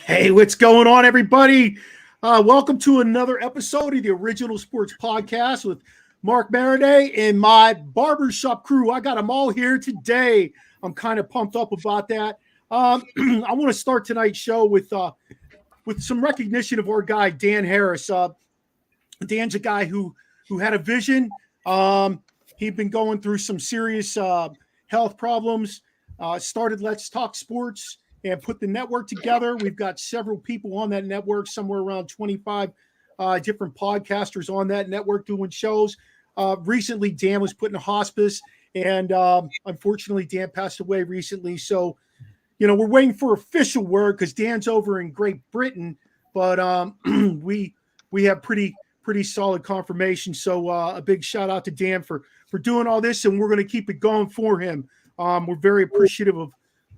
Hey, what's going on, everybody? Welcome to another episode of the Original Sports Podcast with Mark Maradei and my Barbershop crew. I got them all here today. I'm kind of pumped up about that. I want to start tonight's show with some recognition of our guy, Dan Harris. Dan's a guy who had a vision. He'd been going through some serious health problems. Started Let's Talk Sports and put the network together. We've got several people on that network, somewhere around 25 different podcasters on that network doing shows. Recently, Dan was put in a hospice, and unfortunately, Dan passed away recently. So, we're waiting for official word because Dan's over in Great Britain, but we have pretty solid confirmation. So a big shout out to Dan for doing all this, and we're going to keep it going for him. We're very appreciative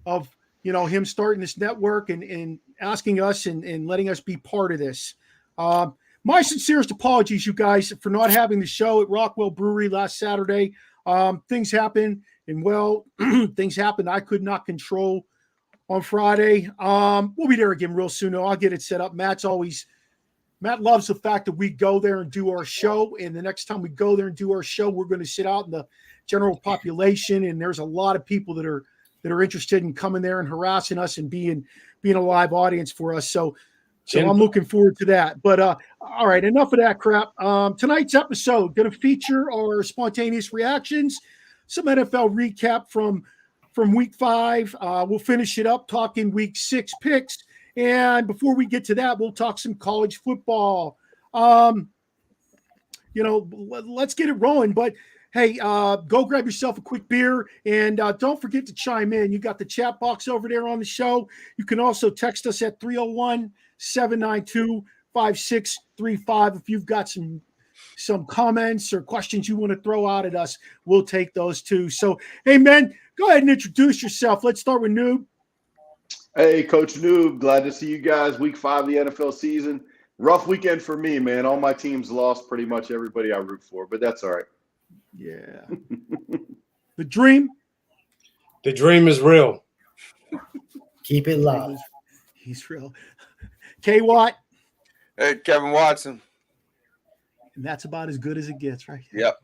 of him starting this network and asking us and letting us be part of this. My sincerest apologies, you guys, for not having the show at Rockwell Brewery last Saturday. Things happened, and things happened I could not control on Friday. We'll be there again real soon. I'll get it set up. Matt loves the fact that we go there and do our show. And the next time we go there and do our show, we're going to sit out in the general population. And there's a lot of people that are interested in coming there and harassing us and being a live audience for us. So I'm looking forward to that. But all right, enough of that crap. Tonight's episode going to feature our spontaneous reactions, some NFL recap from week 5. We'll finish it up talking week 6 picks. And before we get to that, we'll talk some college football. Let's get it rolling. But hey, go grab yourself a quick beer and don't forget to chime in. You got the chat box over there on the show. You can also text us at 301-792-5635 if you've got some comments or questions you want to throw out at us. We'll take those too. So, hey, man, go ahead and introduce yourself. Let's start with Noob. Hey, Coach Noob, glad to see you guys. Week 5 of the NFL season. Rough weekend for me, man. All my teams lost, pretty much everybody I root for, but that's all right. Yeah. The dream? The dream is real. Keep it live. He's real. K-Watt? Hey, Kevin Watson. And that's about as good as it gets, right? Yep.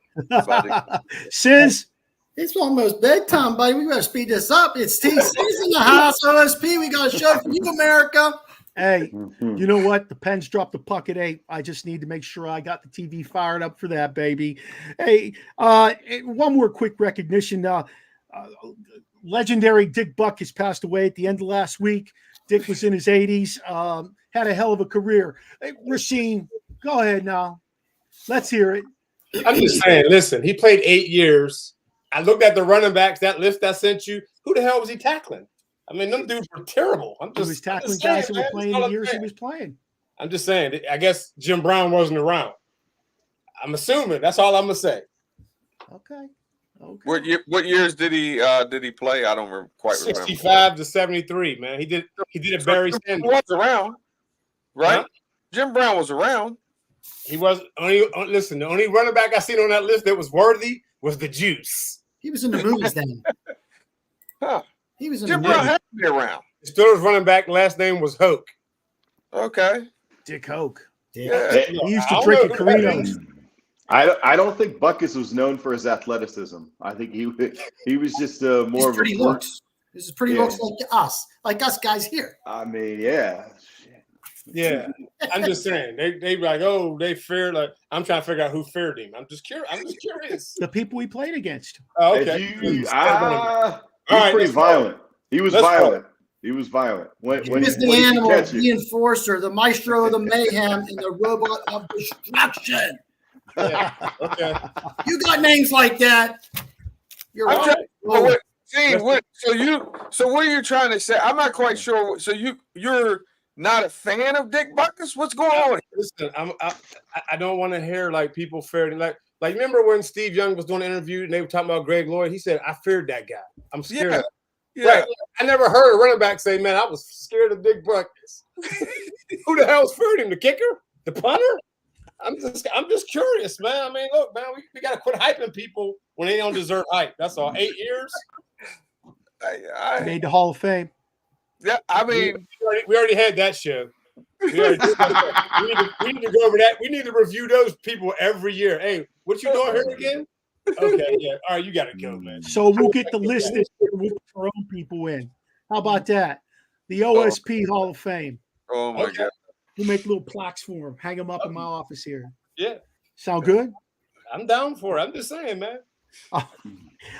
Sis? It's almost bedtime, buddy. We got to speed this up. It's TC's in the house. OSP, we got a show for you, America. Hey, you know what? The Pens dropped the puck at 8. I just need to make sure I got the TV fired up for that, baby. Hey, one more quick recognition. Legendary Dick Buck has passed away at the end of last week. Dick was in his 80s, had a hell of a career. Hey, Rasheen, go ahead now. Let's hear it. I'm just saying, listen, he played 8 years. I looked at the running backs, that list I sent you. Who the hell was he tackling? I mean, them dudes were terrible. He was tackling guys who were playing the years he was playing. I'm just saying. I guess Jim Brown wasn't around. I'm assuming. That's all I'm gonna say. Okay. What years did he play? I don't quite remember. 65 to 73, man. He did a Barry Sanders. He was around, right? Huh? Jim Brown was around. He was listen. The only running back I seen on that list that was worthy was the Juice. He was in the movies then. Huh. He was in Jim the Brown movies. had to be around. The Steelers running back last name was Hoke. Okay. Dick Hoke. Yeah. He used to drink at Carinos. I don't think Buckus was known for his athleticism. I think he was just more of pretty a looks. This is pretty looks like us guys here. I mean, yeah. Yeah, I'm just saying they like, oh, they feared. Like, I'm trying to figure out who feared him. I'm just curious. The people he played against. Oh, okay. He was pretty violent. He was violent. He was violent. He was the animal, the enforcer, the maestro of the mayhem, and the robot of destruction. Yeah. Okay. You got names like that. You're right. So what are you trying to say? I'm not quite sure. So you're not a fan of Dick Buckus? What's going on? Listen, I don't want to hear like people feared like remember when Steve Young was doing an interview and they were talking about Greg Lloyd? He said, I feared that guy. I'm scared of him. Yeah. Right. I never heard a running back say, man, I was scared of Dick Buckus. Who the hell's feared him? The kicker? The punter? I'm just curious, man. I mean, look, man, we got to quit hyping people when they don't deserve hype. That's all. 8 years. Made the Hall of Fame. Yeah, I mean, we already had that show. We need to go over that. We need to review those people every year. Hey, what you doing here again? Okay, yeah. All right, you got to go, man. So we'll get the list this year. We'll put our own people in. How about that? The OSP Hall of Fame. oh my God. We'll make little plaques for them. Hang them up in my office here. Yeah. Sound good? I'm down for it. I'm just saying, man.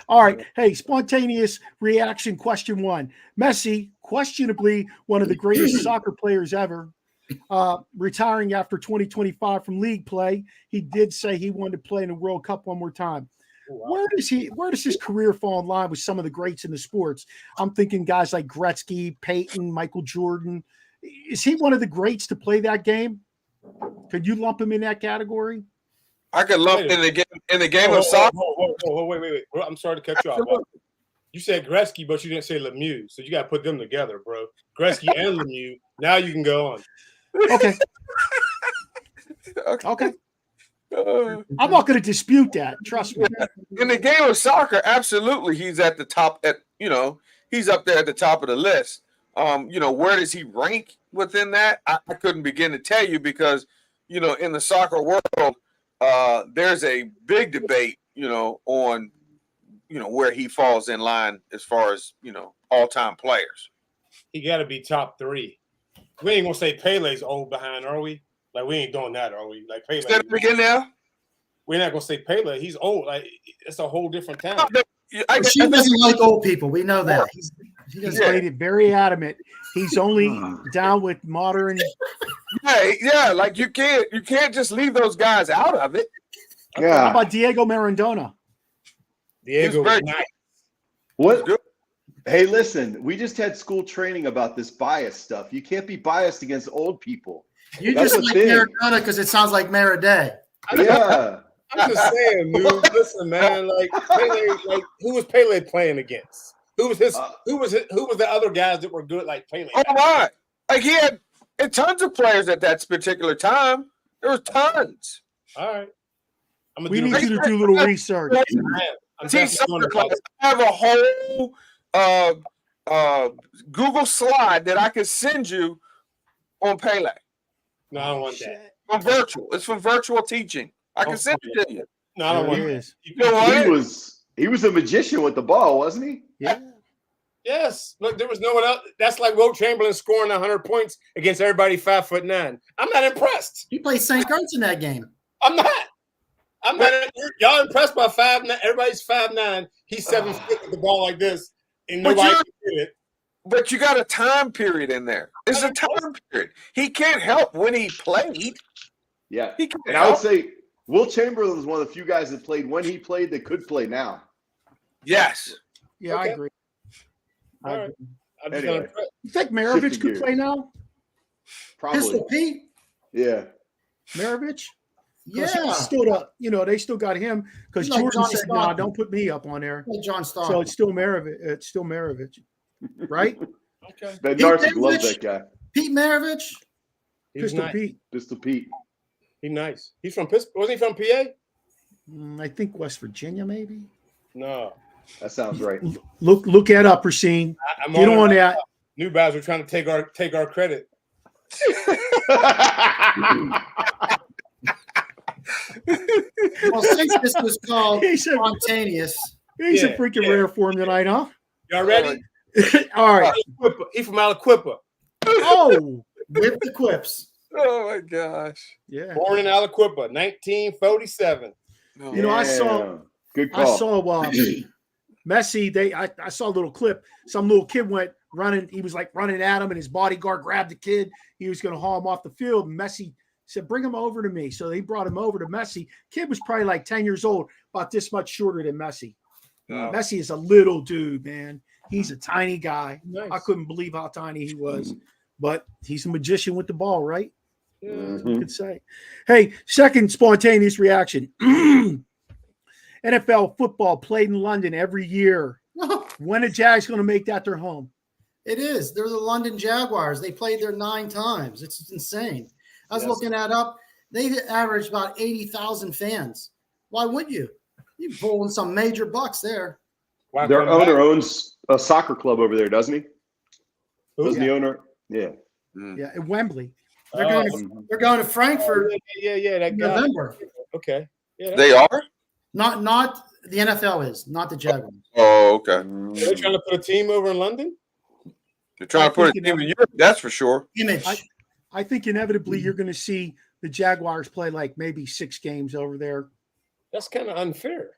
All right. Hey, spontaneous reaction question 1. Messi, questionably one of the greatest soccer players ever, retiring after 2025 from league play. He did say he wanted to play in the World Cup one more time. Wow. Where does his career fall in line with some of the greats in the sports? I'm thinking guys like Gretzky, Peyton, Michael Jordan. Is he one of the greats to play that game? Could you lump him in that category? I could lump in the game of soccer. Wait. Bro, I'm sorry to cut you off. You said Gretzky, but you didn't say Lemieux. So you got to put them together, bro. Gretzky and Lemieux. Now you can go on. Okay. Okay. I'm not going to dispute that. Trust me. In the game of soccer, absolutely, he's at the top. He's up there at the top of the list. Where does he rank within that? I couldn't begin to tell you because, in the soccer world, there's a big debate, on, where he falls in line as far as, all-time players. He got to be top 3. We ain't going to say Pele's old behind, are we? Like, we ain't doing that, are we? Like, Pele. Say that again now? We're not going to say Pele. He's old. Like, it's a whole different time. She doesn't like old people. We know that. He's made it very adamant. He's only down with modern. Yeah. Like you can't just leave those guys out of it. Yeah. How about Diego Maradona? Diego was nice. What? Hey, listen, we just had school training about this bias stuff. You can't be biased against old people. You just like Maradona because it sounds like Maradei. Yeah. I'm just saying, dude. Listen, man. Like Pele, who was Pele playing against? Who was the other guys that were good like Pele? Oh my! Like he had tons of players at that particular time. There was tons. All right. We need you to do a little research. I have a whole Google slide that I could send you on Pele. No, I don't want that. From virtual. It's from virtual teaching. I can send it to you. No, I don't want it. You know what? He was a magician with the ball, wasn't he? Yeah. Yes. Look, there was no one else. That's like Wilt Chamberlain scoring 100 points against everybody 5'9". I'm not impressed. You played St. Gert's in that game. I'm not. Y'all impressed by 5'9". Everybody's 5'9". He's 7 feet with the ball like this, and nobody can do it. But you got a time period in there. It's a time period. He can't help when he played. Yeah. He can't and I would say Wilt Chamberlain was one of the few guys that played when he played that could play now. Yes. Yeah, okay. I agree. All right. Anyway. You think Maravich could play now? Probably. Pistol Pete? Yeah. Maravich? Yeah. They still got him because like Jordan Johnny said, "No, don't put me up on there." Like John Stockton. So it's still Maravich, right? Okay. Ben Narcic loves that guy. Pete Maravich? Pistol Pete. Pistol Pete. He's nice. He's from Pittsburgh. Wasn't he from PA? I think West Virginia, maybe. No. That sounds right. Look that up, Racine. Get on that. New guys are trying to take our credit. Well, since this was called Spontaneous. He's a freaking rare form tonight, huh? Y'all ready? All right. He's from Aliquippa. Oh, with the quips. Oh my gosh. Yeah. Born in Aliquippa, 1947. I saw. Good call. I saw Messi. I saw a little clip. Some little kid went running. He was like running at him, and his bodyguard grabbed the kid. He was going to haul him off the field. And Messi said, "Bring him over to me." So they brought him over to Messi. Kid was probably like 10 years old, about this much shorter than Messi. Messi is a little dude, man. He's a tiny guy. Nice. I couldn't believe how tiny he was, but he's a magician with the ball, right? Yeah, that's what I could say. Hey, second spontaneous reaction. NFL football played in London every year. When are Jags going to make that their home? It is. They're the London Jaguars. They played there 9 times. It's insane. I was looking that up. They averaged about 80,000 fans. Why would you? You're pulling some major bucks there. Their owner owns a soccer club over there, doesn't he? Wasn't Yeah. the owner? Yeah. Yeah, at Wembley. They're going to Frankfurt Yeah. That in guy. November. Okay. Yeah, They are? Not the NFL is, not the Jaguars. Oh, okay. They're trying to put a team over in London. They're trying to put a team in Europe, that's for sure. Image. I think inevitably you're going to see the Jaguars play like maybe 6 games over there. That's kind of unfair.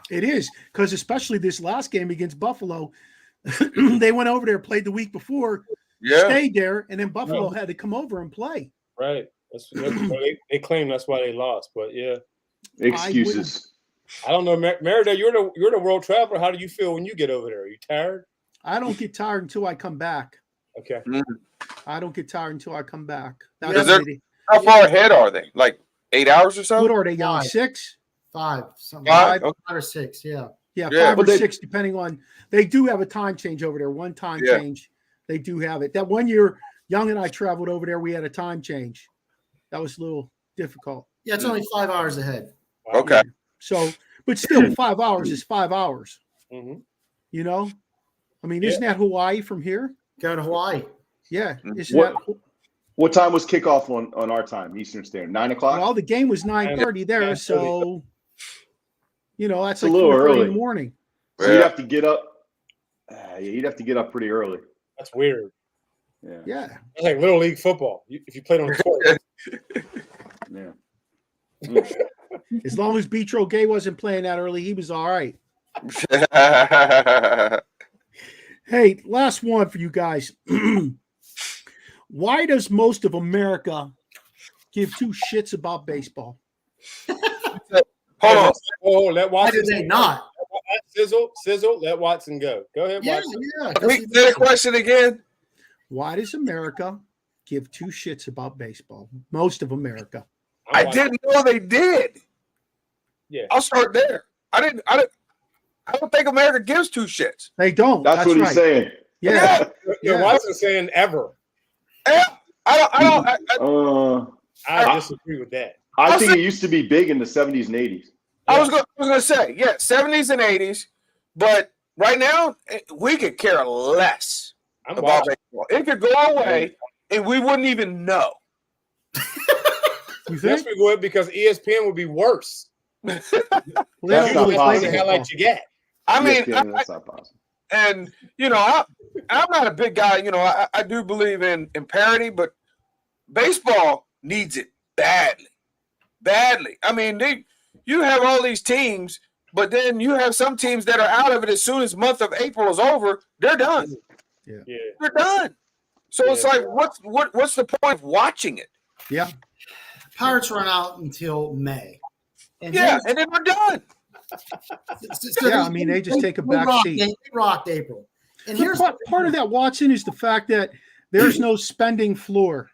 It is, because especially this last game against Buffalo, they went over there, played the week before, stayed there, and then Buffalo had to come over and play. Right. They claim that's why they lost, but yeah. Excuses. I don't know, Maradei. You're the world traveler. How do you feel when you get over there? Are you tired? I don't get tired until I come back. Okay. I don't get tired until I come back. How far ahead are they? Like 8 hours or so? What are they, young? 6? 5. Something 5? Like 5 or 6, yeah. Yeah, 5 or 6, depending on. They do have a time change over there. One time change. They do have it. That one year, Young and I traveled over there. We had a time change. That was a little difficult. Yeah, it's only 5 hours ahead. Okay. So, but still, 5 hours is 5 hours. Mm-hmm. You know? I mean, isn't that Hawaii from here? Go to Hawaii. Yeah. What time was kickoff on our time, Eastern Standard? 9 o'clock? Well, the game was 9:30 there, so that's a like little 4:30 early in the morning. So you'd have to get up. You'd have to get up pretty early. That's weird. Yeah. It's like Little League football. If you played on the court. Yeah. As long as Beatro Gay wasn't playing that early, he was all right. Hey, last one for you guys. Why does most of America give 2 shits about baseball? Hold on. Oh, let Why Watson. do they not? Sizzle. Let Watson go. Go ahead, Watson. Yeah. Say the question again. Why does America give 2 shits about baseball? Most of America. I didn't know they did. Yeah. I'll start there. I don't think America gives 2 shits. They don't. That's what he's saying. Yeah. Watson's saying ever. Yeah. I disagree with that. I think it used to be big in the 70s and 80s. I was going to say, 70s and 80s, but right now we could care less about baseball. It could go away, and we wouldn't even know. You think? Yes, we would, because ESPN would be worse. That's not possible. Like you get. I mean, that's not possible. And I'm not a big guy. I do believe in parity, but baseball needs it badly. I mean, you have all these teams, but then you have some teams that are out of it as soon as month of April is over. They're done. Yeah. They're done. So it's like, what's the point of watching it? Yeah. Pirates run out until May. And then we're done. I mean, they just take a back seat. They rocked April. And here's part of that, Watson, is the fact that there's no spending floor.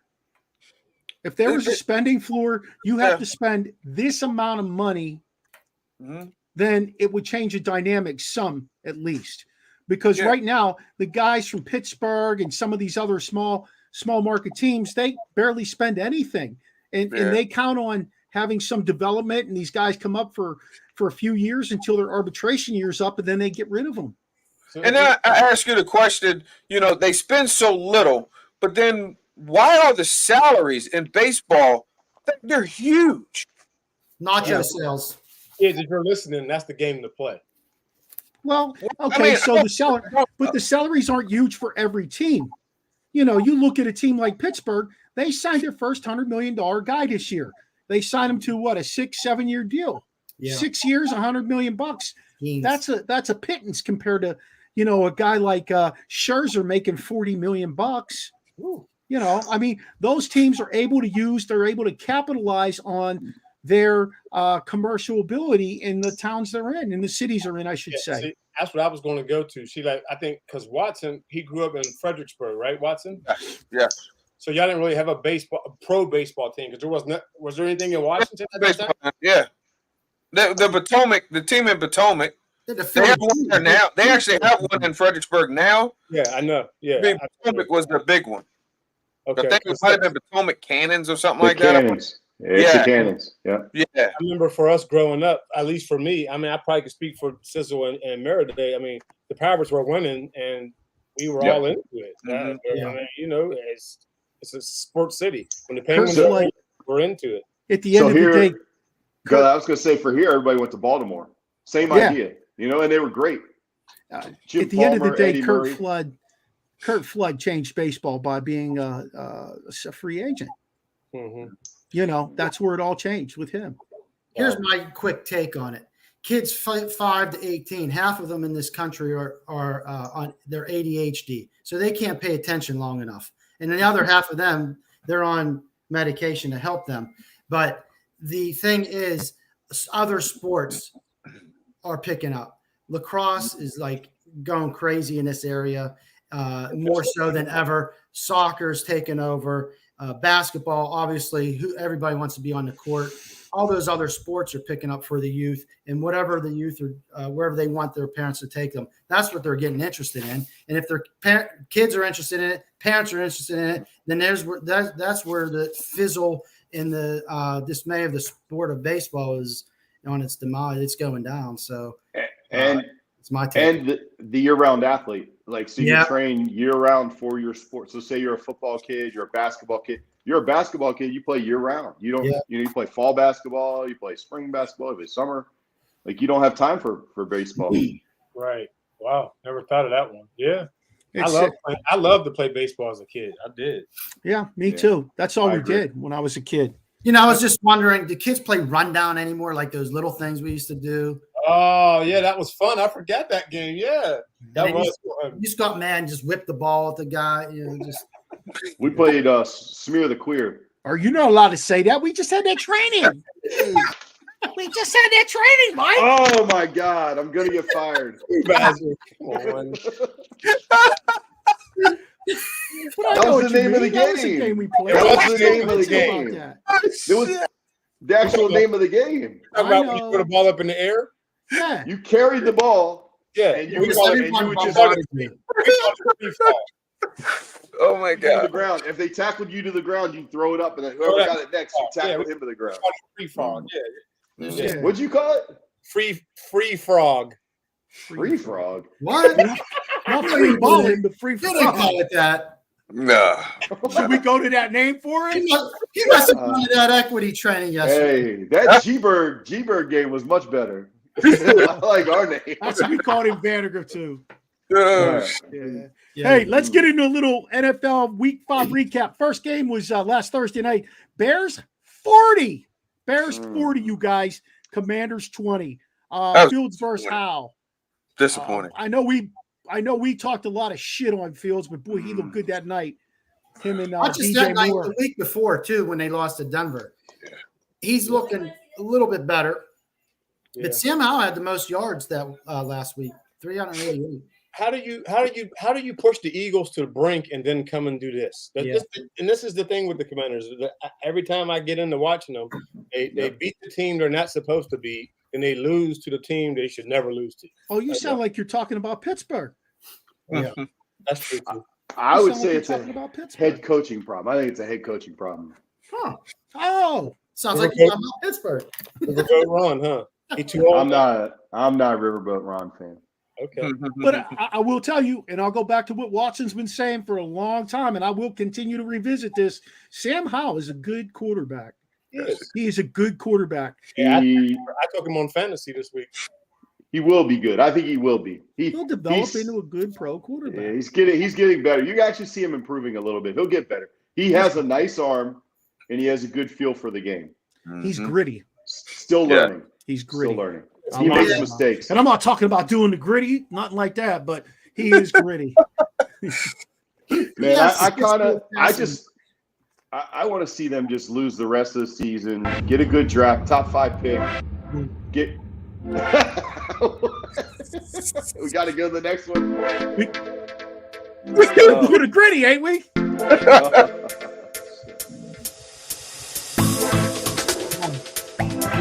If there was a spending floor, you have to spend this amount of money, then it would change the dynamic some, at least. Because right now, the guys from Pittsburgh and some of these other small market teams, they barely spend anything. And they count on having some development, and these guys come up for a few years until their arbitration year's up, and then they get rid of them. And then I ask you the question, they spend so little, but then why are the salaries in baseball, they're huge? Nacho sales. Kids, if you're listening, that's the game to play. Well, okay, the salaries aren't huge for every team. You look at a team like Pittsburgh, they signed their first $100 million guy this year. They signed him to a 6-7 year deal. Yeah. 6 years, $100 million. That's a pittance compared to, a guy like Scherzer making $40 million. Ooh. I mean, those teams are able to capitalize on their commercial ability in the towns they're in the cities they're in, I should say. See, that's what I was going to go to. I think because Watson, he grew up in Fredericksburg, right, Watson? Yeah. So y'all didn't really have a pro baseball team, because was there anything in Washington at that time? Yeah. The team in Potomac, they have one there now. They actually have one in Fredericksburg now. Yeah, I know. Yeah. Potomac was the big one. Okay. I think it might have been Potomac Cannons or something like that. It's the Cannons. Yeah. I remember for us growing up, at least for me, I mean, I probably could speak for Sizzle and Maradei. I mean, the Pirates were winning, and we were Yep. all into it. Mhm. You know, it's a sports city. When the Penguins Kurt's are like- we're into it. At the end So of the day, God, I was going to say for here, everybody went to Baltimore. Same Yeah. idea, you know, and they were great. Jim at the end of the Palmer, day, Eddie Kurt Murray. Flood changed baseball by being a free agent. Mm-hmm. You know, that's where it all changed with him. Here's my quick take on it. Kids 5 to 18, half of them in this country are on their ADHD, so they can't pay attention long enough. And the other half of them, they're on medication to help them. But the thing is, other sports are picking up. Lacrosse is like going crazy in this area, more so than ever. Soccer's taken over. Basketball, obviously, everybody wants to be on the court. All those other sports are picking up for the youth, and whatever the youth are, wherever they want their parents to take them, that's what they're getting interested in. And if their kids are interested in it, parents are interested in it, then that's where the fizzle and the dismay of the sport of baseball is on its demise. It's going down. So, And it's my take. and the year-round athlete, like, so you Yeah. train year-round for your sport. So say you're a football kid, you're a basketball kid. You're a basketball kid, you play year-round. You don't, you play fall basketball, you play spring basketball, you play summer. Like, you don't have time for baseball. Right. Wow. Never thought of that one. Yeah. It's I loved to play baseball as a kid. I did. Yeah, me Yeah. too. That's all I we agree. did when I was a kid. You know, I was just wondering, do kids play rundown anymore, like those little things we used to do? Oh, yeah, that was fun. I forgot that game. Yeah. That And was you fun. just got mad and just whipped the ball at the guy. You know, just We played Smear the Queer. Are you not allowed to say that? We just had that training. We just had that training, Mike. Oh my God, I'm gonna get fired. Come on. But I That know was what the you name of mean. the That was the game. game we played. That was I the still name of the feel about game. that. It was the actual name of the game. Talk about when you throw the ball up in the air. Yeah. You carried the ball, Yeah. and you We would, call and it- you would just call it free fall. Oh my to the God. ground. If they tackled you to the ground, you throw it up, and then whoever got it next, you tackled him to the ground. Free frog. Yeah. Yeah. What'd you call it? Free frog. Free frog. what? Not free balling, but free You didn't frog. call it that. No. Should we go to that name for it? You must have gone to that equity training yesterday. Hey, that G-Bird game was much better. I like our name. That's what we called him Vandergrift too. Oh, Yeah. Yeah. Hey, let's get into a little NFL Week 5 recap. First game was last Thursday night. Bears 40. Bears 40, you guys. Commanders 20. That was Fields versus Howe. disappointing. I know we talked a lot of shit on Fields, but boy, he looked good that night. Him and Not just DJ that night, Moore. the week before, too, when they lost to Denver. He's looking a little bit better. Yeah. But Sam Howell had the most yards that last week, 388. How do you push the Eagles to the brink and then come and do this? This is the thing with the Commanders. Every time I get into watching them, they beat the team they're not supposed to beat, and they lose to the team they should never lose to. Oh, you sound like you're talking about Pittsburgh. Yeah, that's true too. I You would sound say like it's you're a talking about Pittsburgh. head coaching problem. I think it's a head coaching problem. Huh. Oh, Sounds like you're talking about Pittsburgh. Riverboat Ron, huh? He too old. I'm not a Riverboat Ron fan. Okay. but I will tell you, and I'll go back to what Watson's been saying for a long time, and I will continue to revisit this. Sam Howell is a good quarterback. Yes. He is a good quarterback. Yeah, He I took him on fantasy this week. will be good. I think he will be. He'll develop into a good pro quarterback. Yeah, he's getting better. You can actually see him improving a little bit. He'll get better. He has a nice arm, and he has a good feel for the game. He's Mhm. gritty. Still learning. He's gritty. Still learning. I'm He not- makes mistakes. And I'm not talking about doing the gritty, nothing like that, but he is gritty. Man, Yes, I want to see them just lose the rest of the season, get a good draft, top 5 pick, get. We got to go to the next one. We're doing the gritty, ain't we?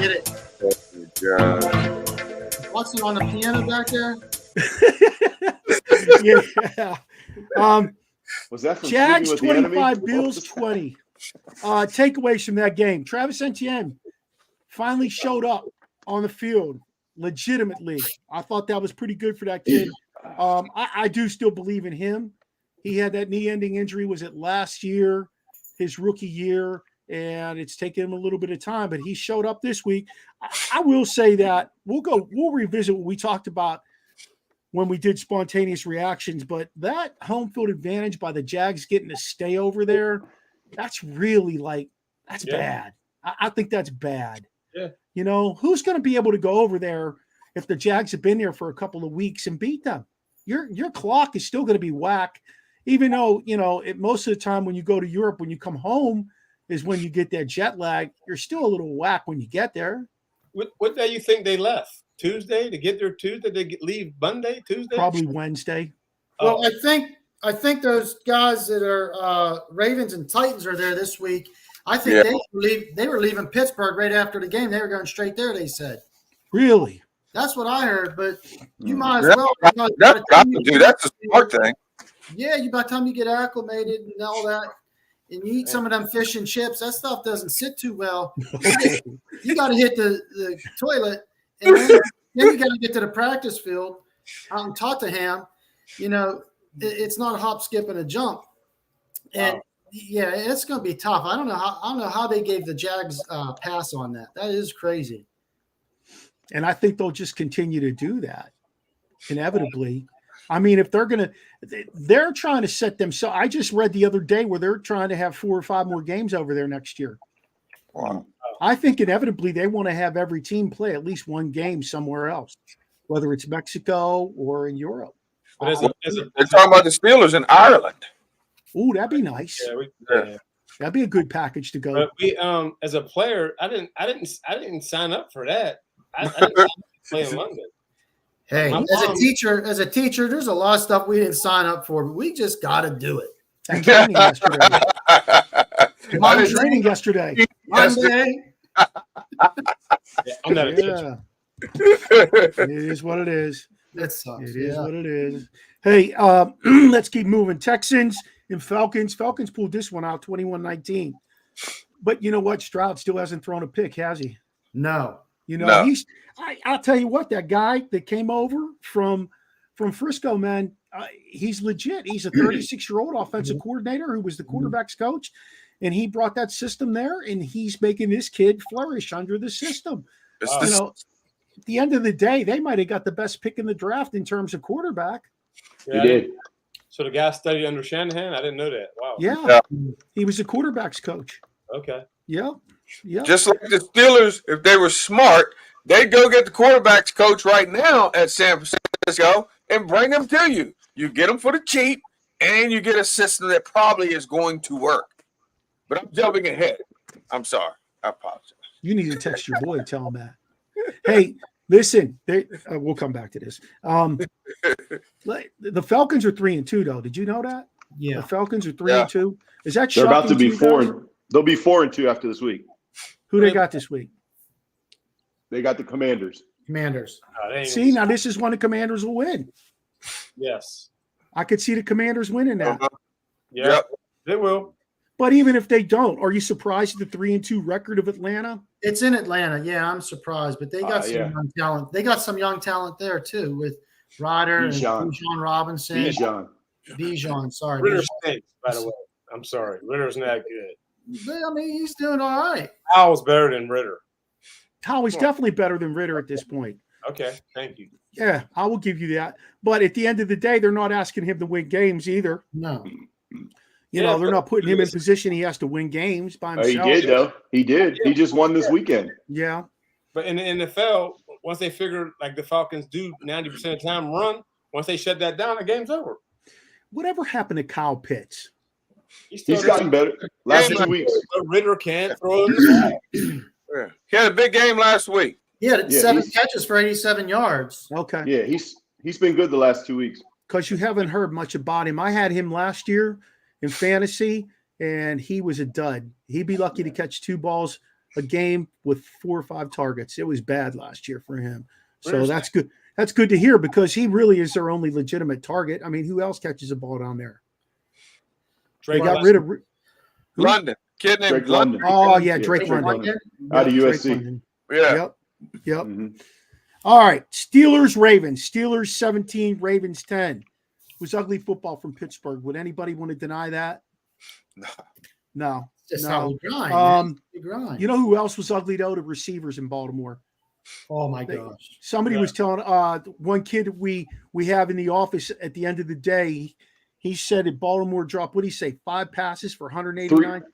Get it. Watson on the piano back there. Yeah. Was that from Jags Sleeping with the Enemy? 25, Bills 20. Takeaways from that game. Travis Etienne finally showed up on the field legitimately. I thought that was pretty good for that kid. I do still believe in him. He had that knee-ending injury. Was it last year, his rookie year? And it's taken him a little bit of time, but he showed up this week. I will say that we'll revisit what we talked about when we did spontaneous reactions, but that home field advantage by the Jags getting to stay over there, that's really that's bad. I think that's bad. Yeah. You know, who's going to be able to go over there if the Jags have been there for a couple of weeks and beat them? Your clock is still going to be whack, even though, most of the time when you go to Europe, when you come home is when you get that jet lag. You're still a little whack when you get there. What day you think they left? Tuesday to get there Tuesday? They leave Monday, Tuesday? Probably Wednesday. Well, I think those guys that are Ravens and Titans are there this week. I think they were leaving Pittsburgh right after the game. They were going straight there, they said. Really? That's what I heard, but you might as well. That's a smart thing. Yeah, by the time you get acclimated and all that, and you eat some of them fish and chips, that stuff doesn't sit too well. You got to hit the toilet, and then you got to get to the practice field out in Tottenham. It's not a hop, skip, and a jump. And yeah, it's going to be tough. I don't know how they gave the Jags pass on that. That is crazy. And I think they'll just continue to do that inevitably. I mean, if they're trying to set themselves. I just read the other day where they're trying to have 4 or 5 more games over there next year. Wow. I think inevitably they want to have every team play at least one game somewhere else, whether it's Mexico or in Europe. They're talking about the Steelers in Ireland. Ooh, that'd be nice. Yeah. That'd be a good package to go. But we, as a player, I didn't sign up for that. I didn't sign up to play on Monday. Hey, as a teacher, there's a lot of stuff we didn't sign up for, but we just got to do it. That training yesterday. My training yesterday. Monday. I'm not a teacher. It is what it is. That sucks. It is what it is. Hey, let's keep moving. Texans and Falcons. Falcons pulled this one out 21-19. But you know what? Stroud still hasn't thrown a pick, has he? No. I'll tell you what, that guy that came over from Frisco, man, he's legit. He's a 36-year-old offensive coordinator who was the quarterback's coach, and he brought that system there, and he's making this kid flourish under the system. At the end of the day, they might have got the best pick in the draft in terms of quarterback. Yeah, he did. So the guy studied under Shanahan? I didn't know that. Wow. Yeah. He was a quarterback's coach. Okay. Yep. Just like the Steelers, if they were smart, they'd go get the quarterback's coach right now at San Francisco and bring him to you. You get him for the cheap, and you get a system that probably is going to work. But I'm jumping ahead. I'm sorry. I apologize. You need to text your boy and tell him that. Hey, listen, we'll come back to this. The Falcons are 3-2, though. Did you know that? Yeah. The Falcons are 3-2. Is that They're about to be shocking 4. They'll be 4-2 after this week. Who they got this week? They got the Commanders. See, now this is when the Commanders will win. Yes. I could see the Commanders winning that. Yeah, they will. But even if they don't, are you surprised at the 3-2 record of Atlanta? It's in Atlanta. Yeah, I'm surprised, but they got some young talent. They got some young talent there too with Ryder and Bijan Robinson. Bijan, sorry. Ritter stinks, by the way. I'm sorry. Ritter's not good. But, I mean, he's doing all right. Howell's better than Ritter. Howell's definitely better than Ritter at this point. Okay, thank you. Yeah, I will give you that. But at the end of the day, they're not asking him to win games either. No. They're not putting him in position he has to win games by himself. He did, though. He did. He just won this weekend. Yeah. But in the NFL, once they figure like the Falcons do 90% of the time run, once they shut that down, the game's over. Whatever happened to Kyle Pitts? He's gotten better. Last 2 weeks. Ritter can't throw in the ball. He had a big game last week. He had 7 catches for 87 yards. Okay. Yeah, he's been good the last 2 weeks. Because you haven't heard much about him. I had him last year in fantasy, and he was a dud. He'd be lucky to catch 2 balls a game with 4 or 5 targets. It was bad last year for him. So that's good. That's good to hear because he really is their only legitimate target. I mean, who else catches a ball down there? They got rid of London. Kid named Drake London. Oh, yeah, Drake London. Out of USC. Yeah. Yep. Mm-hmm. All right, Steelers, Ravens. Steelers 17, Ravens 10. It was ugly football from Pittsburgh. Would anybody want to deny that? No. Just no. how we grind. You know who else was ugly though? The receivers in Baltimore. Oh my gosh! Somebody was telling one kid we have in the office at the end of the day. He said that Baltimore dropped, what did he say, 5 passes for 189?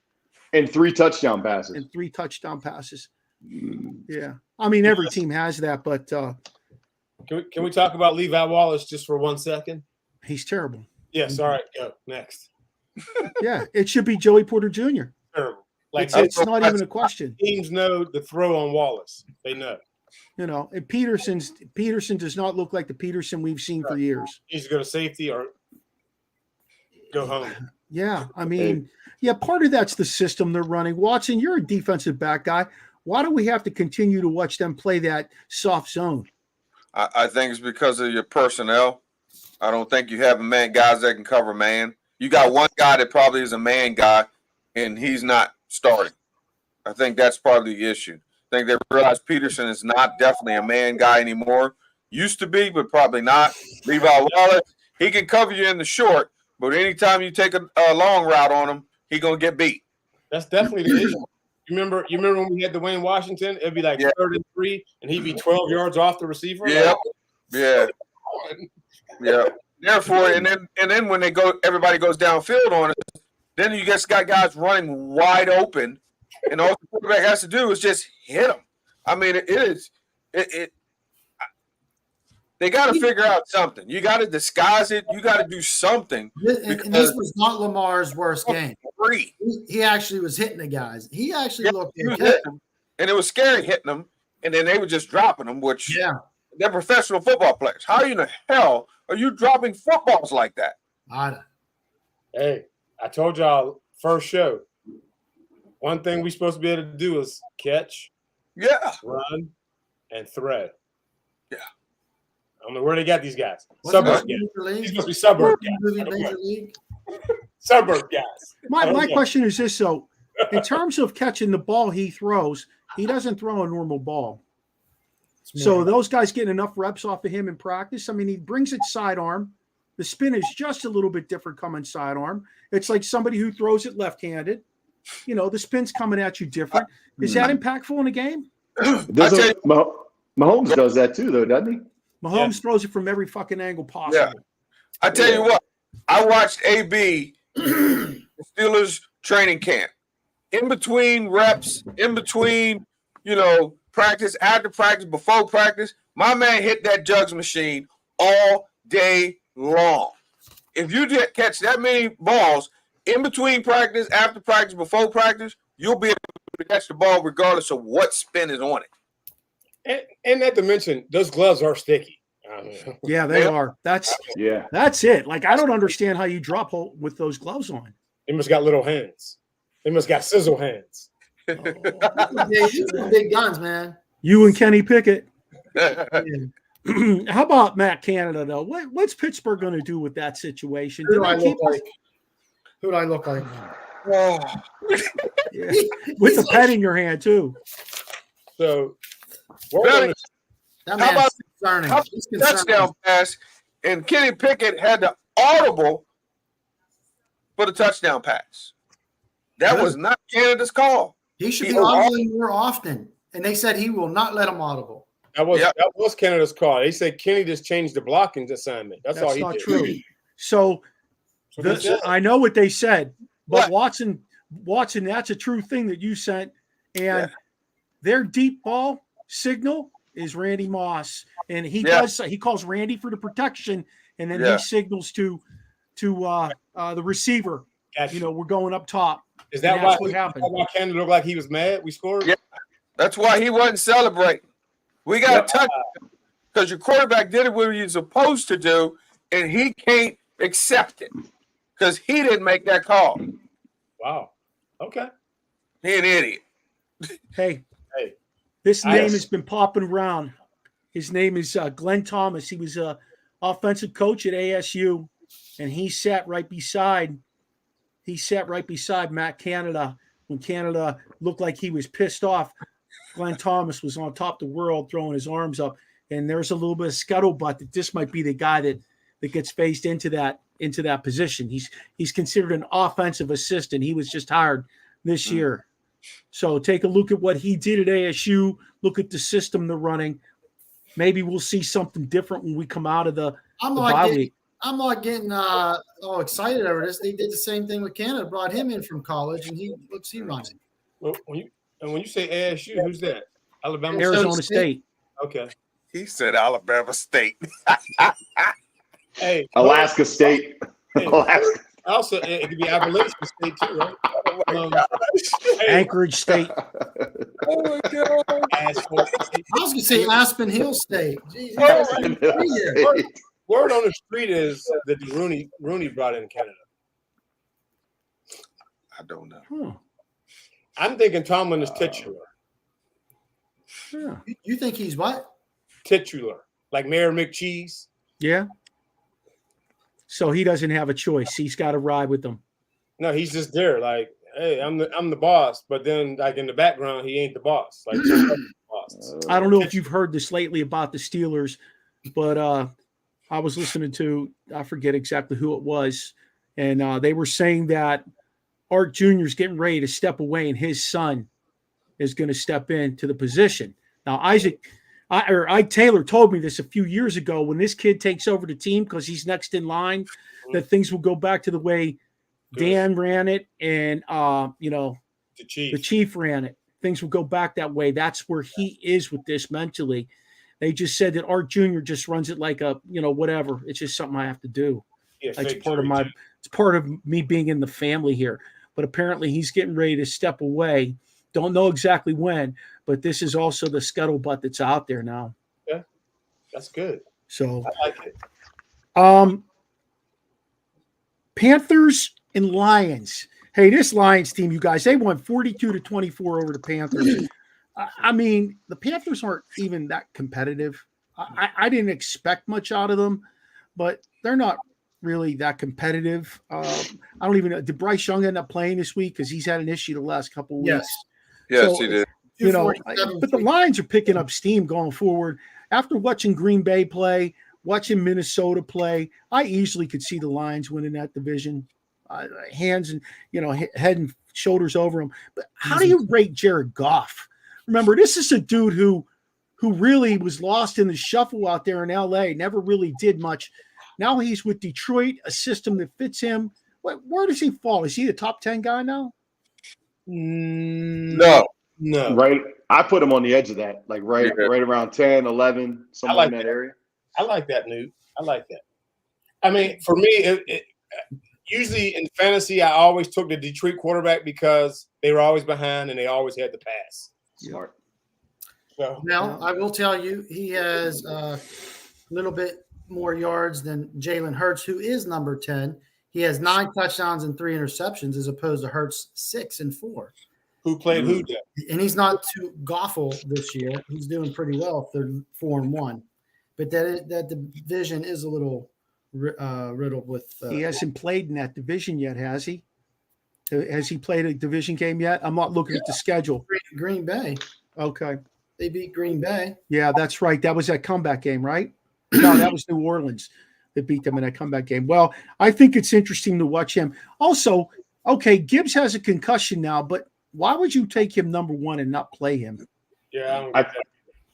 And 3 touchdown passes. And 3 touchdown passes. Yeah. I mean, every team has that, but can we talk about Levi Wallace just for 1 second? He's terrible. Yes. All right. Go next. Yeah. It should be Joey Porter Jr. Terrible. Like it's not even a question. Teams know the throw on Wallace. They know. You know, and Peterson does not look like the Peterson we've seen for years. He's going to safety or go home. Yeah, I mean, part of that's the system they're running. Watson, you're a defensive back guy. Why do we have to continue to watch them play that soft zone? I think it's because of your personnel. I don't think you have guys that can cover man. You got one guy that probably is a man guy, and he's not starting. I think that's probably the issue. I think they realize Peterson is not definitely a man guy anymore. Used to be, but probably not. Levi Wallace, he can cover you in the short, but anytime you take a long route on him, he's going to get beat. That's definitely the issue. You remember when we had Dwayne Washington? It'd be like 3rd and 3, and he'd be 12 yards off the receiver. Yeah, yeah. Therefore, and then when everybody goes downfield on it, then you just got guys running wide open, and all the quarterback has to do is just hit them. I mean, they got to figure out something. You got to disguise it. You got to do something. And this was not Lamar's worst game. He actually was hitting the guys. He actually looked okay. And it was scary hitting them, and then they were just dropping them, which they're professional football players. How in the hell are you dropping footballs like that? Hey, I told y'all first show, one thing we're supposed to be able to do is catch, run, and thread. Yeah. I don't know where they got these guys. Suburb guys. These must be suburb guys. Suburb guys. My question is this, though. In terms of catching the ball he throws, he doesn't throw a normal ball. So those guys getting enough reps off of him in practice. I mean, he brings it sidearm. The spin is just a little bit different coming sidearm. It's like somebody who throws it left-handed. You know, the spin's coming at you different. Is that impactful in a game? Mahomes does that too, though, doesn't he? Mahomes throws it from every fucking angle possible. Yeah. I tell you what, I watched AB the Steelers training camp. In between reps, in between, practice, after practice, before practice, my man hit that jugs machine all day long. If you catch that many balls in between practice, after practice, before practice, you'll be able to catch the ball regardless of what spin is on it. And not to mention, those gloves are sticky. Yeah, they are. That's it. Like, I don't understand how you drop with those gloves on. They must got little hands. They must got sizzle hands. Big guns, man. You and Kenny Pickett. How about Matt Canada, though? What's Pittsburgh going to do with that situation? Who do I look like? Oh. Yeah. With the pen in your hand, too. So, how about touchdown pass? And Kenny Pickett had the audible for the touchdown pass. That was not Canada's call. He should be audibling more often. And they said he will not let him audible. That was Canada's call. They said Kenny just changed the blocking assignment. That's all he not did. True. So I know what they said, but Watson, that's a true thing that you sent. And their deep ball signal is Randy Moss. And he calls Randy for the protection, and then he signals to the receiver. Gotcha. We're going up top. Is that what happened? Why Canada looked like he was mad? We scored? Yeah. That's why he wasn't celebrating. We got to touch him because your quarterback did what he was supposed to do, and he can't accept it because he didn't make that call. Wow. Okay. He an idiot. Hey. This name has been popping around. His name is Glenn Thomas. He was an offensive coach at ASU, and he sat right beside Matt Canada when Canada looked like he was pissed off. Glenn Thomas was on top of the world throwing his arms up. and there's a little bit of scuttlebutt that this might be the guy that gets phased into that position. He's considered an offensive assistant. He was just hired this year. So take a look at what he did at ASU. Look at the system they're running. Maybe we'll see something different when we come out of the bye week. I'm not getting all excited over this. They did the same thing with Canada. Brought him in from college, and he running. Well, when you say ASU, who's that? Alabama, Arizona State. Okay. He said Alabama State. Hey, Alaska State. Hey, Alaska. also, it could be Appalachian State too, right? Anchorage State. Oh my God. I was gonna say Aspen Hill State. Jeez, Word on the street is that Rooney brought in Canada. I don't know. I'm thinking Tomlin is titular. You think he's what? Titular, like Mayor McCheese. Yeah. So he doesn't have a choice. He's got to ride with them. No, he's just there. Like, hey, I'm the boss. But then, like in the background, he ain't the boss. Like, boss. I don't know if you've heard this lately about the Steelers, but I was listening to, I forget exactly who it was, and they were saying that Art Jr. is getting ready to step away, and his son is going to step into the position. Now, Ike Taylor told me this a few years ago. When this kid takes over the team, because he's next in line, that things will go back to the way Dan ran it, and the chief ran it. Things will go back that way. That's where he is with this mentally. They just said that Art Jr. just runs it like a whatever. It's just something I have to do. Yeah, it's part of me being in the family here. But apparently he's getting ready to step away. Don't know exactly when, but this is also the scuttlebutt that's out there now. Yeah, that's good. So I like it. Panthers and Lions. Hey, this Lions team, you guys, they won 42-24 over the Panthers. I mean, the Panthers aren't even that competitive. I didn't expect much out of them, but they're not really that competitive. I don't even know. Did Bryce Young end up playing this week? Because he's had an issue the last couple of weeks. Yes, he did. But the Lions are picking up steam going forward. After watching Green Bay play, watching Minnesota play, I easily could see the Lions winning that division. Hands and head and shoulders over them. But how do you rate Jared Goff? Remember, this is a dude who really was lost in the shuffle out there in LA, never really did much. Now he's with Detroit, a system that fits him. Where does he fall? Is he a top 10 guy now? No. Right. I put him on the edge of that, like right around 10, 11, somewhere in that area. I like that, Newt. I like that. I mean, for me, usually in fantasy, I always took the Detroit quarterback because they were always behind and they always had the pass. Smart. So, now, I will tell you, he has a little bit more yards than Jalen Hurts, who is number 10. He has 9 touchdowns and 3 interceptions as opposed to Hurts 6 and 4. Who played who? And he's not too Goffle this year. He's doing pretty well if they're 4-1. But that division is a little riddled with. He hasn't played in that division yet, has he? Has he played a division game yet? I'm not looking at the schedule. Green Bay. Okay. They beat Green Bay. Yeah, that's right. That was that comeback game, right? No, that was New Orleans that beat them in that comeback game. Well, I think it's interesting to watch him. Also, okay, Gibbs has a concussion now, but why would you take him number 1 and not play him? Yeah.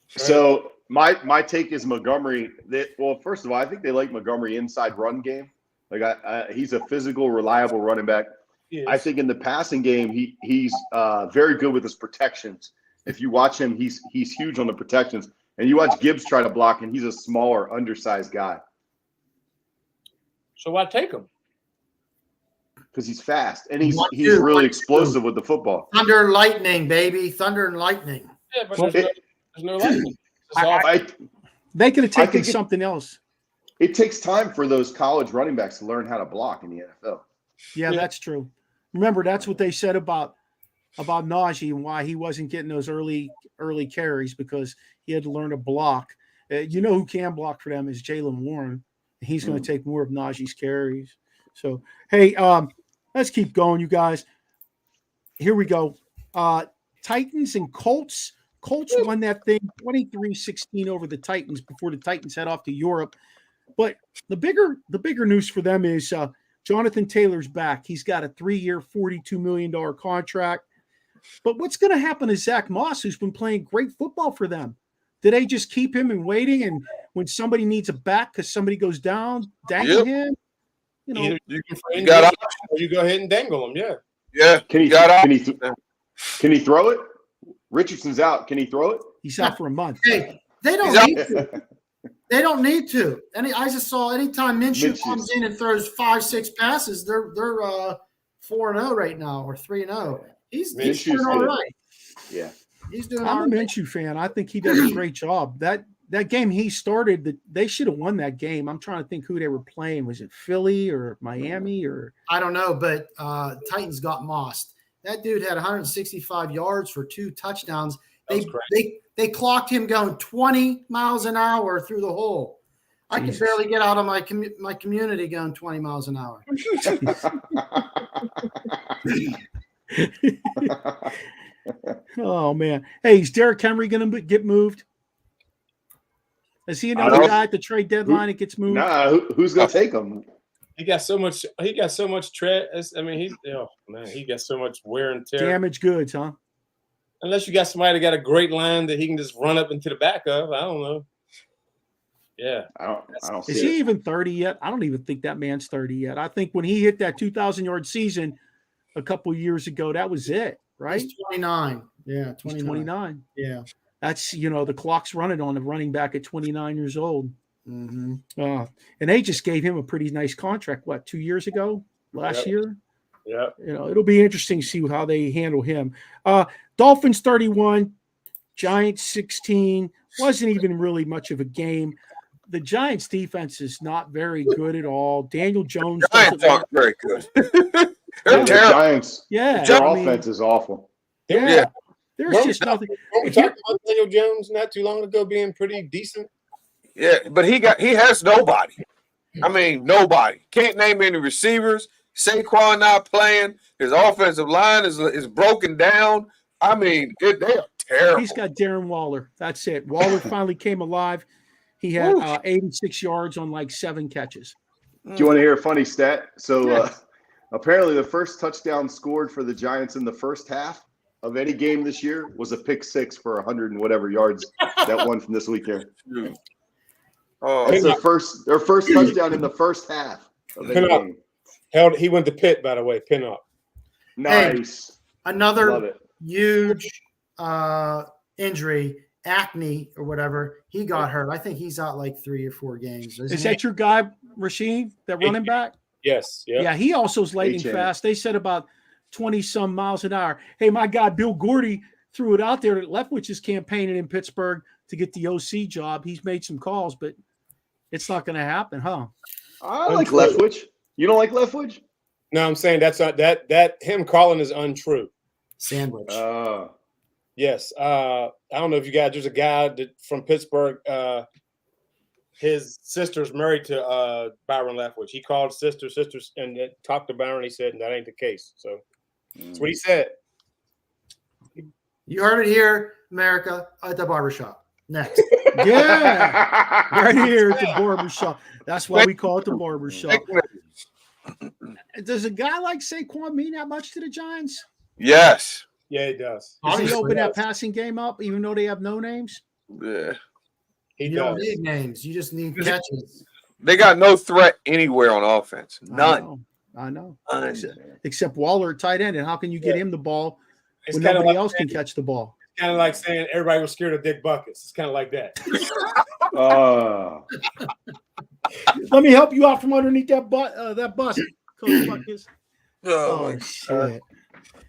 So my take is Montgomery. First of all, I think they like Montgomery inside run game. Like he's a physical, reliable running back. I think in the passing game, he's very good with his protections. If you watch him, he's huge on the protections. And you watch Gibbs try to block, and he's a smaller, undersized guy. So why take him? Because he's fast, and he's really explosive with the football. Thunder and lightning, baby. Thunder and lightning. Yeah, but there's no lightning. They could have taken something else. It takes time for those college running backs to learn how to block in the NFL. Yeah, that's true. Remember, that's what they said about Najee and why he wasn't getting those early carries, because he had to learn to block. Who can block for them is Jaylen Warren. He's going to take more of Najee's carries. So, hey, let's keep going, you guys. Here we go. Titans and Colts. Colts won that thing 23-16 over the Titans before the Titans head off to Europe. But the bigger news for them is Jonathan Taylor's back. He's got a 3-year, $42 million contract. But what's going to happen to Zach Moss, who's been playing great football for them? Do they just keep him and waiting? And when somebody needs a back because somebody goes down, dangle him? You know, you got or you go ahead and dangle him. Yeah. Yeah. Can he throw it? Richardson's out. Can he throw it? He's out for a month. Hey, they don't need to. They don't need to. I just saw anytime Minshew comes in and throws 5-6 passes, they're 4-0 right now or 3-0. He's doing all right. Yeah, he's doing. I'm all a Minshew fan. I think he does a great job. That game he started, they should have won that game. I'm trying to think who they were playing. Was it Philly or Miami or? I don't know, but Titans got mossed. That dude had 165 yards for 2 touchdowns. They clocked him going 20 miles an hour through the hole. I could barely get out of my community going 20 miles an hour. Oh man! Hey, is Derrick Henry going to get moved? Is he another guy at the trade deadline? It gets moved. Nah, who's going to take him? He got so much. He got so much tread. I mean, he got so much wear and tear. Damaged goods, huh? Unless you got somebody that got a great line that he can just run up into the back of. I don't know. Yeah, I don't. Is he even 30 yet? I don't even think that man's 30 yet. I think when he hit that 2,000-yard season a couple of years ago, that was it, right? He's 29. Yeah, 29. He's 29. Yeah. That's, the clock's running on the running back at 29 years old. Mm-hmm. And they just gave him a pretty nice contract, 2 years ago? Last year? Yeah. It'll be interesting to see how they handle him. Dolphins 31, Giants 16. Wasn't even really much of a game. The Giants defense is not very good at all. Daniel Jones Giants aren't very good. They're terrible. Giants. Yeah. Their offense is awful. Yeah. There's just nothing. We talked about Daniel Jones not too long ago being pretty decent. Yeah, but he has nobody. I mean, nobody. Can't name any receivers. Saquon not playing. His offensive line is broken down. I mean, they are terrible. He's got Darren Waller. That's it. Waller finally came alive. He had 86 yards on 7 catches. Do you want to hear a funny stat? So apparently the first touchdown scored for the Giants in the first half of any game this year was a pick 6 for 100 and whatever yards that won from this weekend. That's their first touchdown in the first half of any game. He went to Pitt, by the way. Pin up. Nice. Hey, another huge injury, acne or whatever. He got hurt. I think he's out 3 or 4 games. Is that your guy, Rasheed, that running back? Yes. Yeah. Yeah, he also is lightning fast. They said about 20-some miles an hour. Hey, my guy Bill Gordy threw it out there. Leftwich is campaigning in Pittsburgh to get the OC job. He's made some calls, but it's not going to happen, huh? I like Leftwich. You don't like Leftwich? No, I'm saying that's not that him calling is untrue. Sandwich. Yes. I don't know if you guys. There's a guy from Pittsburgh. His sister's married to Byron Leftwich. He called sisters, and talked to Byron. He said that ain't the case. So that's what he said. You heard it here, America, at the barbershop. Next. Yeah. Right here at the barbershop. That's why we call it the barbershop. Does a guy like Saquon mean that much to the Giants? Yes. Yeah, he does. Does he open that passing game up, even though they have no names? Yeah. You don't need names. You just need catches. They got no threat anywhere on offense. None. I know. Except Waller at tight end. And how can you get him the ball when nobody else can catch the ball? It's kind of like saying everybody was scared of Dick Buckets. It's kind of like that. Let me help you out from underneath that bus, Coach Buckets. Oh, shit.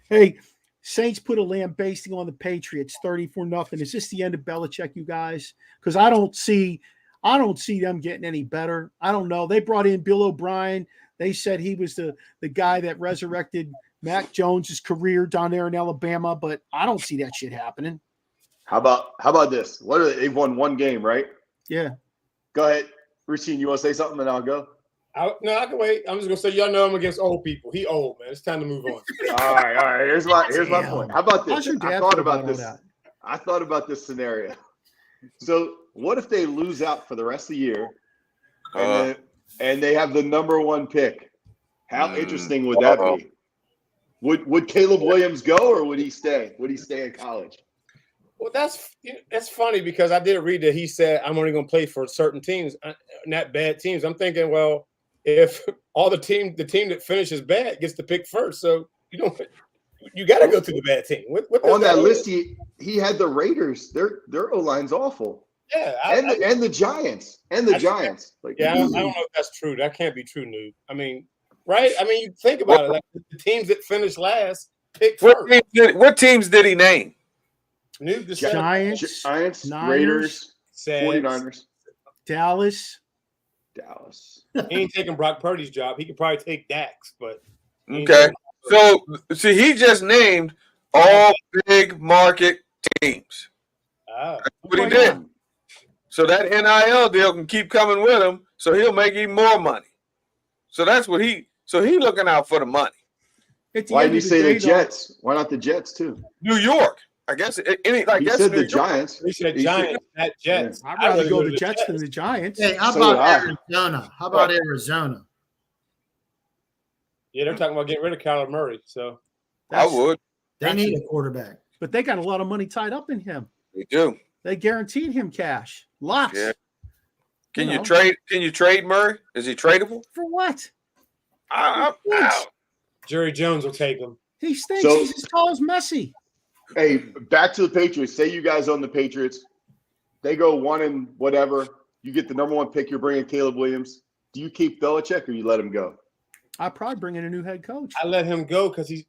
Hey, Saints put a lambasting on the Patriots, 34-0. Is this the end of Belichick, you guys? Because I don't see them getting any better. I don't know. They brought in Bill O'Brien. They said he was the guy that resurrected Mac Jones' career down there in Alabama, but I don't see that shit happening. How about this? They've won 1 game, right? Yeah. Go ahead. Rasheen, you want to say something and I'll go? No, I can wait. I'm just gonna say, y'all know I'm against old people. He old, man. It's time to move on. All right. Here's my point. How about this? How's your dad I thought about this. I thought about this scenario. So what if they lose out for the rest of the year and they have the number 1 pick? How interesting would that be? Would Caleb Williams go, or would he stay? Would he stay in college? Well, that's funny because I did read that he said I'm only going to play for certain teams, not bad teams. I'm thinking, well, if all the team that finishes bad gets to pick first, so you got to go to the bad team. What on that list, he had the Raiders. Their O-line's awful. Yeah, and the Giants Giants. Like, I don't know if that's true. That can't be true, Noob. I mean, right? I mean, you think about it. Like the teams that finished last pick first. What teams did he name? Noob, the Giants, Niners, Raiders, 49ers, Dallas. He ain't taking Brock Purdy's job. He could probably take Dak's, but okay. So see, he just named all big market teams. That's what he did. So that NIL deal can keep coming with him, so he'll make even more money. So that's what he looking out for the money. Why did you say the Jets? Why not the Jets too? New York. I guess he said the Giants. He said Giants, not Jets. I'd rather go the Jets than the Giants. Hey, how about Arizona? How about Arizona? Yeah, they're talking about getting rid of Kyler Murray. So I would. They need a quarterback. But they got a lot of money tied up in him. They do. They guaranteed him cash. Lots. Yeah. Can you trade Murray? Is he tradable? For what? Jerry Jones will take him. He stinks. He's as tall as Messi. Hey, back to the Patriots. Say you guys own the Patriots. They go 1 and whatever. You get the number 1 pick. You're bringing Caleb Williams. Do you keep Belichick or you let him go? I'd probably bring in a new head coach. I let him go because he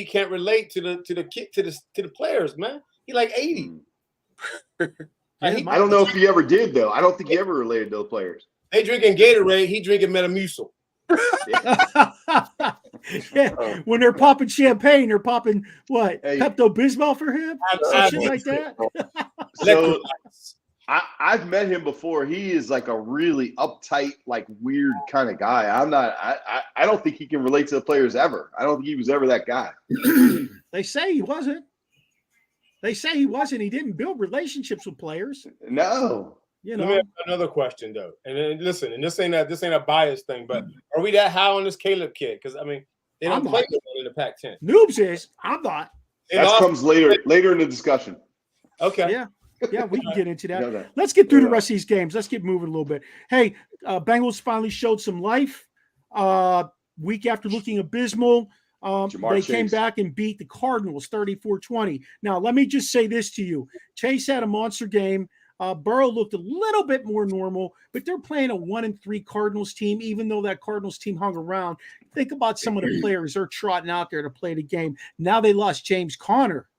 can't relate to the players, man. He like 80. I don't know if he ever did though. I don't think he ever related to the players. They drinking Gatorade. He drinking Metamucil. Yeah, when they're popping champagne, they're popping what? Pepto-Bismol for him? Shit like that. So I've met him before. He is like a really uptight, like weird kind of guy. I don't think he can relate to the players ever. I don't think he was ever that guy. They say he wasn't. He didn't build relationships with players. No. Let me have another question though, and then listen, and this ain't a bias thing, but are we that high on this Caleb kid? Because I mean, they don't play in the Pac-10. Noobs is. I'm not. That comes later in the discussion. Okay. Yeah, we can get into that. Let's get through the rest of these games. Let's get moving a little bit. Hey, Bengals finally showed some life. Week after looking abysmal, they came back and beat the Cardinals 34-20. Now, let me just say this to you. Chase had a monster game. Burrow looked a little bit more normal, but they're playing a 1-3 Cardinals team, even though that Cardinals team hung around. Think about some of the players they're trotting out there to play the game. Now they lost James Conner.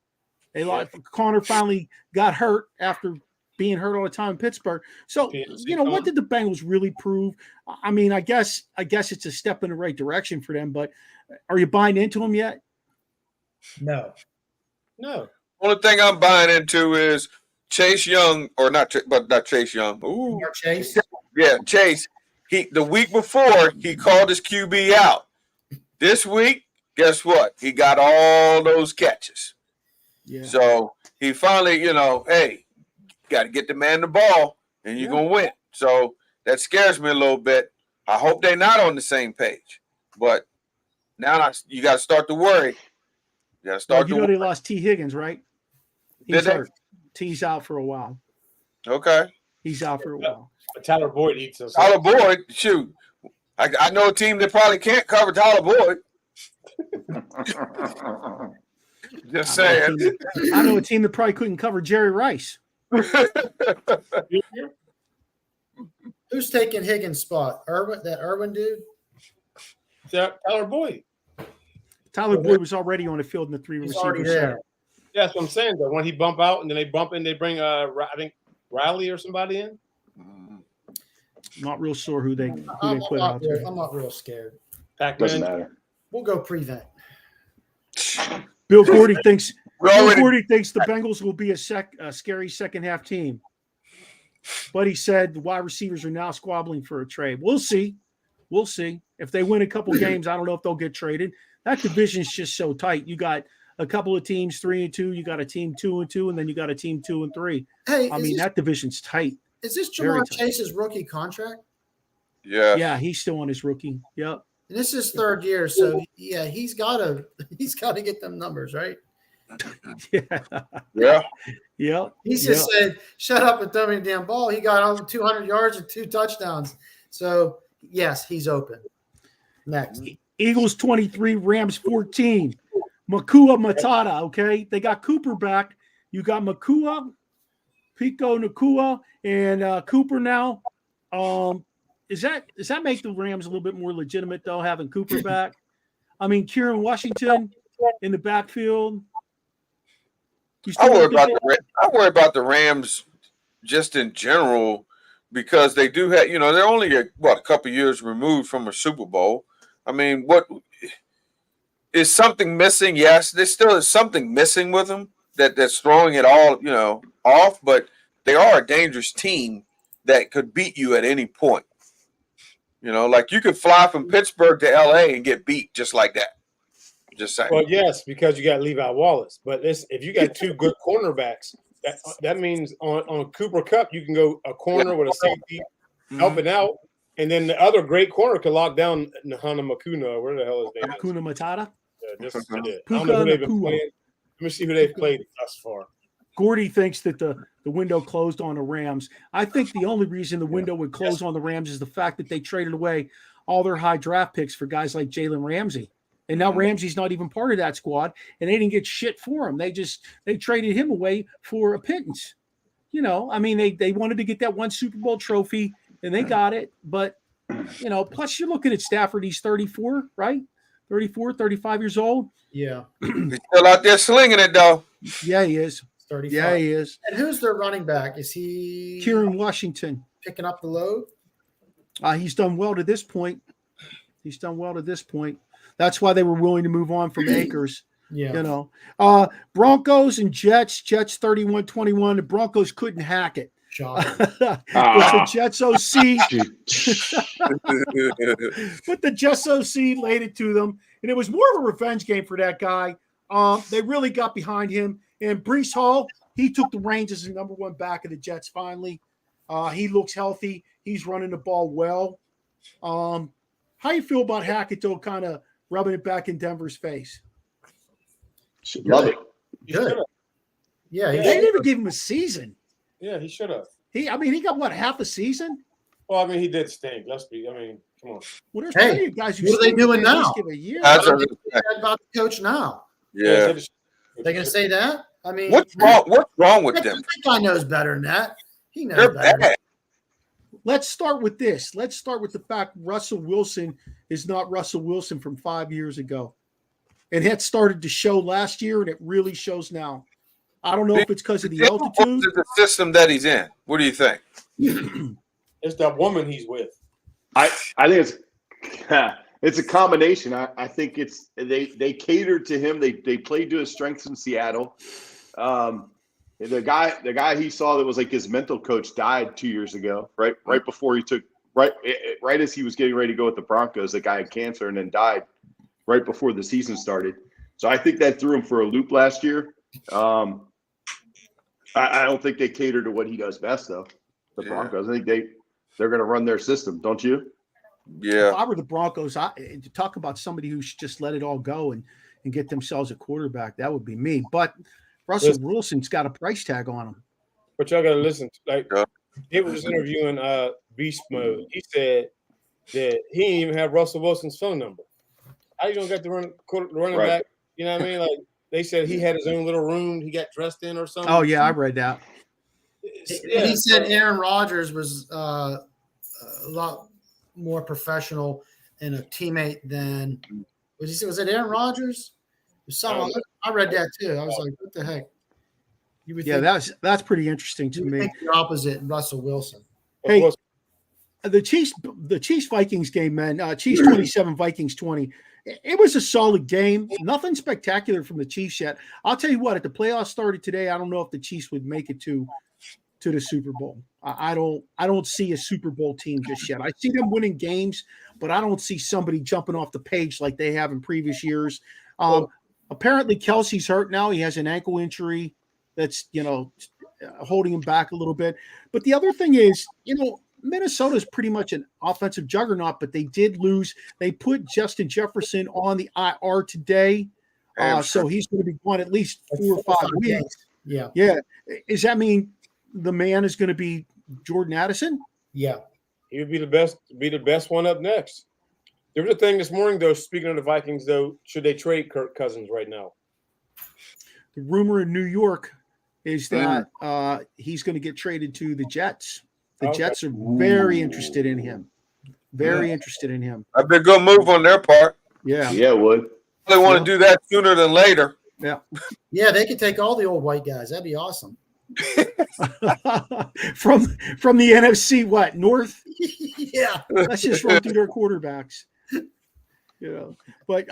Conner finally got hurt after being hurt all the time in Pittsburgh. So, what did the Bengals really prove? I mean, I guess it's a step in the right direction for them, but are you buying into them yet? No. Only thing I'm buying into is Chase Young, not Chase Young. Ooh, Chase. Yeah, Chase. The week before he called his QB out. This week, guess what? He got all those catches. Yeah. So he finally, hey, got to get the man the ball, and you're gonna win. So that scares me a little bit. I hope they're not on the same page, but now you got to start to worry. You got to start. They lost T. Higgins, right? He's hurt. T's out for a while. Okay. He's out for a while. Tyler Boyd eats us. Tyler Boyd, shoot. I know a team that probably can't cover Tyler Boyd. Just saying. I know a team that probably couldn't cover Jerry Rice. Who's taking Higgins' spot? Irwin dude? Tyler Boyd. Tyler Boyd was already on the field in the 3 receivers there. Yeah, that's what I'm saying. Though when he bump out and then they bump in, they bring I think Riley or somebody in. Not real sure who they put out there. I'm not real scared. Doesn't matter. We'll go prevent. Bill Gordy thinks the Bengals will be a scary second half team. But he said the wide receivers are now squabbling for a trade. We'll see. If they win a couple games, I don't know if they'll get traded. That division is just so tight. You got a couple of teams 3-2. You got a team 2-2, and then you got a team 2-3. Hey, I mean, that division's tight. Is this Very Jamar tight. Chase's rookie contract? Yeah. Yeah, he's still on his rookie. Yep. And this is third year, so yeah, he's gotta get them numbers, right? Yeah. Yep. He just said, "Shut up and throw me the damn ball." He got over 200 yards and 2 touchdowns. So yes, he's open. Next, Eagles 23, Rams 14. Makua Matata. Okay, they got Cooper back. You got Makua, Pico Nakua, and Cooper now. Does that make the Rams a little bit more legitimate though, having Cooper back? I mean, Kieran Washington in the backfield. I worry about the Rams just in general because they do have, they're only a couple years removed from a Super Bowl. I mean, what is something missing? Yes, there still is something missing with them that's throwing it all, off. But they are a dangerous team that could beat you at any point. Like you could fly from Pittsburgh to LA and get beat just like that. Just saying. Well, yes, because you got Levi Wallace. But if you got 2 good cornerbacks, that means on Cooper Kupp, you can go a corner with a safety helping out. And then the other great corner could lock down Nahana Makuna, where the hell is his name? Makuna Matata? Yeah, I don't know who they've been playing. Let me see who they've played thus far. Gordy thinks that the window closed on the Rams. I think the only reason the window would close on the Rams is the fact that they traded away all their high draft picks for guys like Jalen Ramsey. And now Ramsey's not even part of that squad, and they didn't get shit for him. They traded him away for a pittance. I mean, they wanted to get that one Super Bowl trophy, and they got it. But, plus you're looking at Stafford. He's 34, right? 34, 35 years old. yeah, He's still out there slinging it, though. Yeah, he is. 35. Yeah, he is. And who's their running back? Is he Kieran Washington. picking up the load? He's done well to this point. That's why they were willing to move on from Akers. Yeah. Broncos and Jets 31-21. The Broncos couldn't hack it. Shocking. The Jets OC. But the Jets OC laid it to them. And it was more of a revenge game for that guy. They really got behind him. And Breece Hall, he took the reins as the number 1 back of the Jets finally. He looks healthy. He's running the ball well. How you feel about Hackett, though, kind of rubbing it back in Denver's face? Love it. Good. Yeah, They didn't even give him a season. Yeah, he should have. He got half a season? Well, I mean, he did stink. Come on. Well, there's plenty of guys who what are they doing now? Just give a year. What are they saying about the coach now? Yeah. They're going to say that? I mean, What's wrong with them? That guy knows better than that. He knows They're better. bad. Let's start with this. Let's start with the fact Russell Wilson is not Russell Wilson from 5 years ago. And that started to show last year, and it really shows now. I don't know if it's because of the altitude. The system that he's in. What do you think? It's that woman he's with. I think it's a combination. I think it's they catered to him. They played to his strengths in Seattle. The guy he saw that was like his mental coach died 2 years ago, right before he took right as he was getting ready to go with the Broncos. The guy had cancer and then died right before the season started. So I think that threw him for a loop last year. I don't think they cater to what he does best, though. The Broncos. I think they're going to run their system, don't you? Yeah. If I were the Broncos, to talk about somebody who should just let it all go and get themselves a quarterback, that would be me. But Russell Wilson's got a price tag on him. But y'all got to listen. He was interviewing Beast Mode. He said that he didn't even have Russell Wilson's phone number. How you gonna get the running back? You know what I mean? Like they said, he had his own little room he got dressed in or something. Oh yeah, I read that. Yeah, he said Aaron Rodgers was a lot more professional and a teammate than was it Aaron Rodgers? I read that too. I was like, what the heck? You would think, that's pretty interesting to me. think the opposite, Russell Wilson. Hey, the Chiefs Vikings game, man. Chiefs 27, Vikings 20. It was a solid game. Nothing spectacular from the Chiefs yet. I'll tell you what, if the playoffs started today, I don't know if the Chiefs would make it to the Super Bowl. I don't see a Super Bowl team just yet. I see them winning games, but I don't see somebody jumping off the page like they have in previous years. apparently Kelsey's hurt now. He has an ankle injury that's, holding him back a little bit. But the other thing is, Minnesota is pretty much an offensive juggernaut, but they did lose. They put Justin Jefferson on the IR today. So he's going to be gone at least 4 or 5 weeks. Yeah. Does that mean the man is going to be Jordan Addison? Yeah. He would be the best one up next. There was a thing this morning, though, speaking of the Vikings, though, should they trade Kirk Cousins right now? The rumor in New York is that he's going to get traded to the Jets. The Jets are very interested in him. Very interested in him. That'd be a good move on their part. Yeah. Yeah, it would. They want to do that sooner than later. Yeah. Yeah, they could take all the old white guys. That'd be awesome. From the NFC, what, North? Yeah. Let's just run through their quarterbacks. But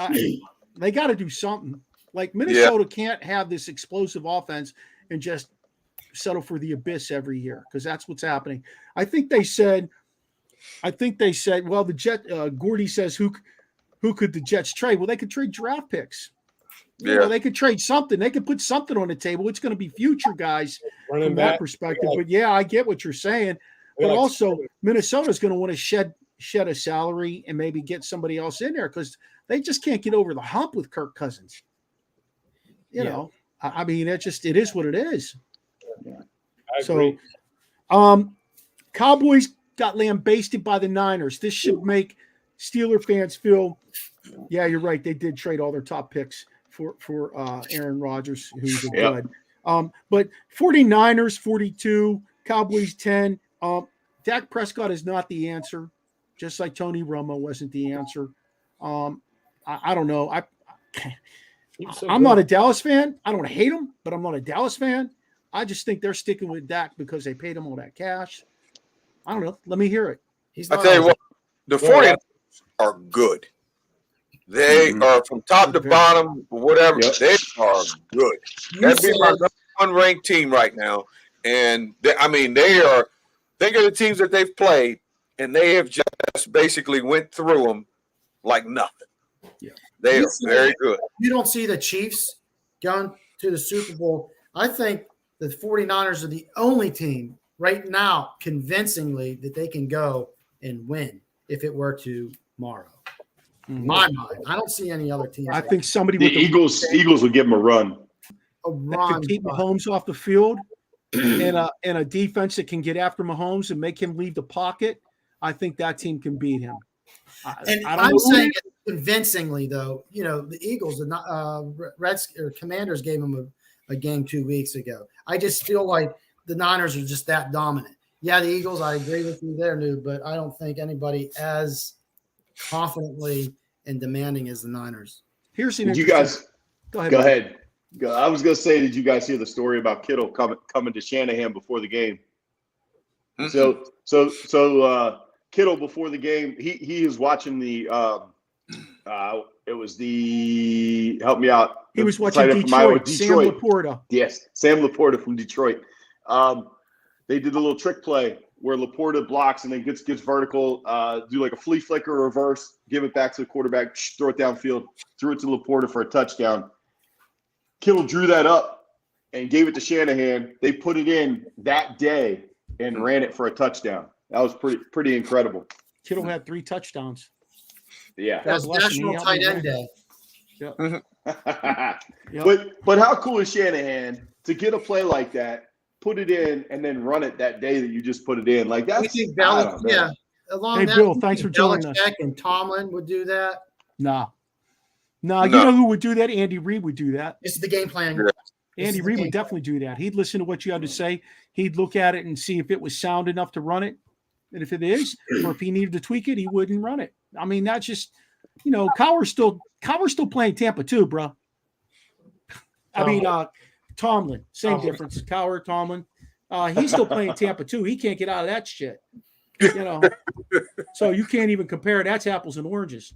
they got to do something. Like Minnesota can't have this explosive offense and just settle for the abyss every year, because that's what's happening. I think they said, well, the Gordy says who could the Jets trade? Well, they could trade draft picks. They could trade something. They could put something on the table. It's going to be future guys from that perspective. But I get what you're saying. But also, Minnesota's going to want to shed a salary and maybe get somebody else in there, because they just can't get over the hump with Kirk Cousins. I mean, it is what it is. Yeah. I agree. So, Cowboys got lambasted by the Niners. This should make Steeler fans feel, yeah, you're right. They did trade all their top picks for Aaron Rodgers, who's a good. But 49ers 42, Cowboys 10. Dak Prescott is not the answer, just like Tony Romo wasn't the answer. I don't know. I'm not a Dallas fan. I don't hate him, but I'm not a Dallas fan. I just think they're sticking with Dak because they paid him all that cash. I don't know. Let me hear it. I'll tell you what, the 49ers are good. They are from top to bottom, whatever. Yep. They are good. That'd be my number one ranked team right now. And they are. Think of the teams that they've played, and they have just basically went through them like nothing. Yeah, they are very good. You don't see the Chiefs going to the Super Bowl. I think the 49ers are the only team right now, convincingly, that they can go and win if it were tomorrow. In my mind, I don't see any other teams. I think somebody the Eagles would give them a run. To keep Mahomes off the field and a defense that can get after Mahomes and make him leave the pocket. I think that team can beat him. I'm saying it convincingly, though. The Eagles, the Commanders gave them a game 2 weeks ago. I just feel like the Niners are just that dominant. Yeah, the Eagles, I agree with you there, Noob, but I don't think anybody as confidently and demanding as the Niners. Here's you guys go ahead. Go ahead. I was going to say, did you guys hear the story about Kittle coming to Shanahan before the game? Mm-hmm. So Kittle before the game, he is watching the it was the help me out. He was watching Detroit. Sam Laporta. Yes, Sam Laporta from Detroit. They did a little trick play where Laporta blocks and then gets vertical, do like a flea flicker reverse, give it back to the quarterback, throw it downfield, threw it to Laporta for a touchdown. Kittle drew that up and gave it to Shanahan. They put it in that day and ran it for a touchdown. That was pretty incredible. Kittle had 3 touchdowns. Yeah. That was National Tight End Day. Yep. But how cool is Shanahan to get a play like that, put it in, and then run it that day that you just put it in? Like that's Hey, Bill, thanks for joining us. And Tomlin would do that. No. You know who would do that? Andy Reid would do that. This is the game plan. Andy Reid would definitely do that. He'd listen to what you had to say. He'd look at it and see if it was sound enough to run it. And if it is, or if he needed to tweak it, he wouldn't run it. I mean, that's just, Cowher's still playing Tampa too, bro. I mean, Tomlin, same difference. Cowher, Tomlin. He's still playing Tampa too. He can't get out of that shit. So you can't even compare. That's apples and oranges.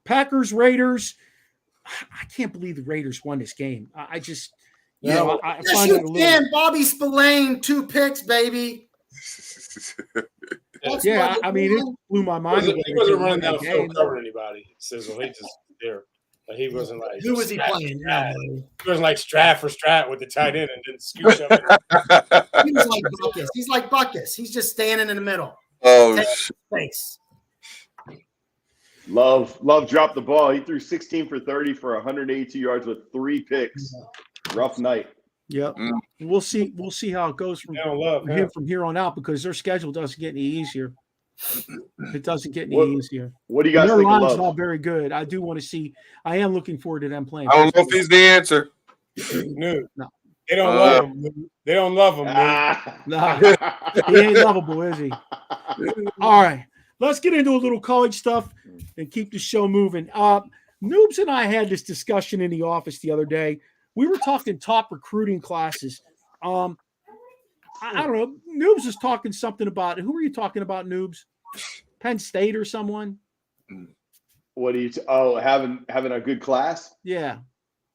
Packers, Raiders. I can't believe the Raiders won this game. I just, I find it a little. Bobby Spillane, 2 picks, baby. That's That's Yeah, why I mean, it blew my mind. He wasn't running down the field covering anybody. Sizzle. He just there. Like, he wasn't like who was he playing? He wasn't like strat for strat with the tight end and didn't scooch up. He was like Buckus. He's like Buckus. He's just standing in the middle. Oh, Face. Love dropped the ball. He threw 16 for 30 for 182 yards with 3 picks. Rough night. Yep. We'll see how it goes from him from here on out, because their schedule doesn't get any easier. It doesn't get any easier. What do you guys think of Love? Not very good. I do want to see. I am looking forward to them playing. I don't know if he's the answer. No. They don't love him. They don't love him. Nah, he ain't lovable, is he? All right. Let's get into a little college stuff and keep the show moving. Noobs and I had this discussion in the office the other day. We were talking top recruiting classes. I don't know. Noobs was talking something about, who were you talking about, Noobs? Penn State or someone? What do you? Having a good class. Yeah,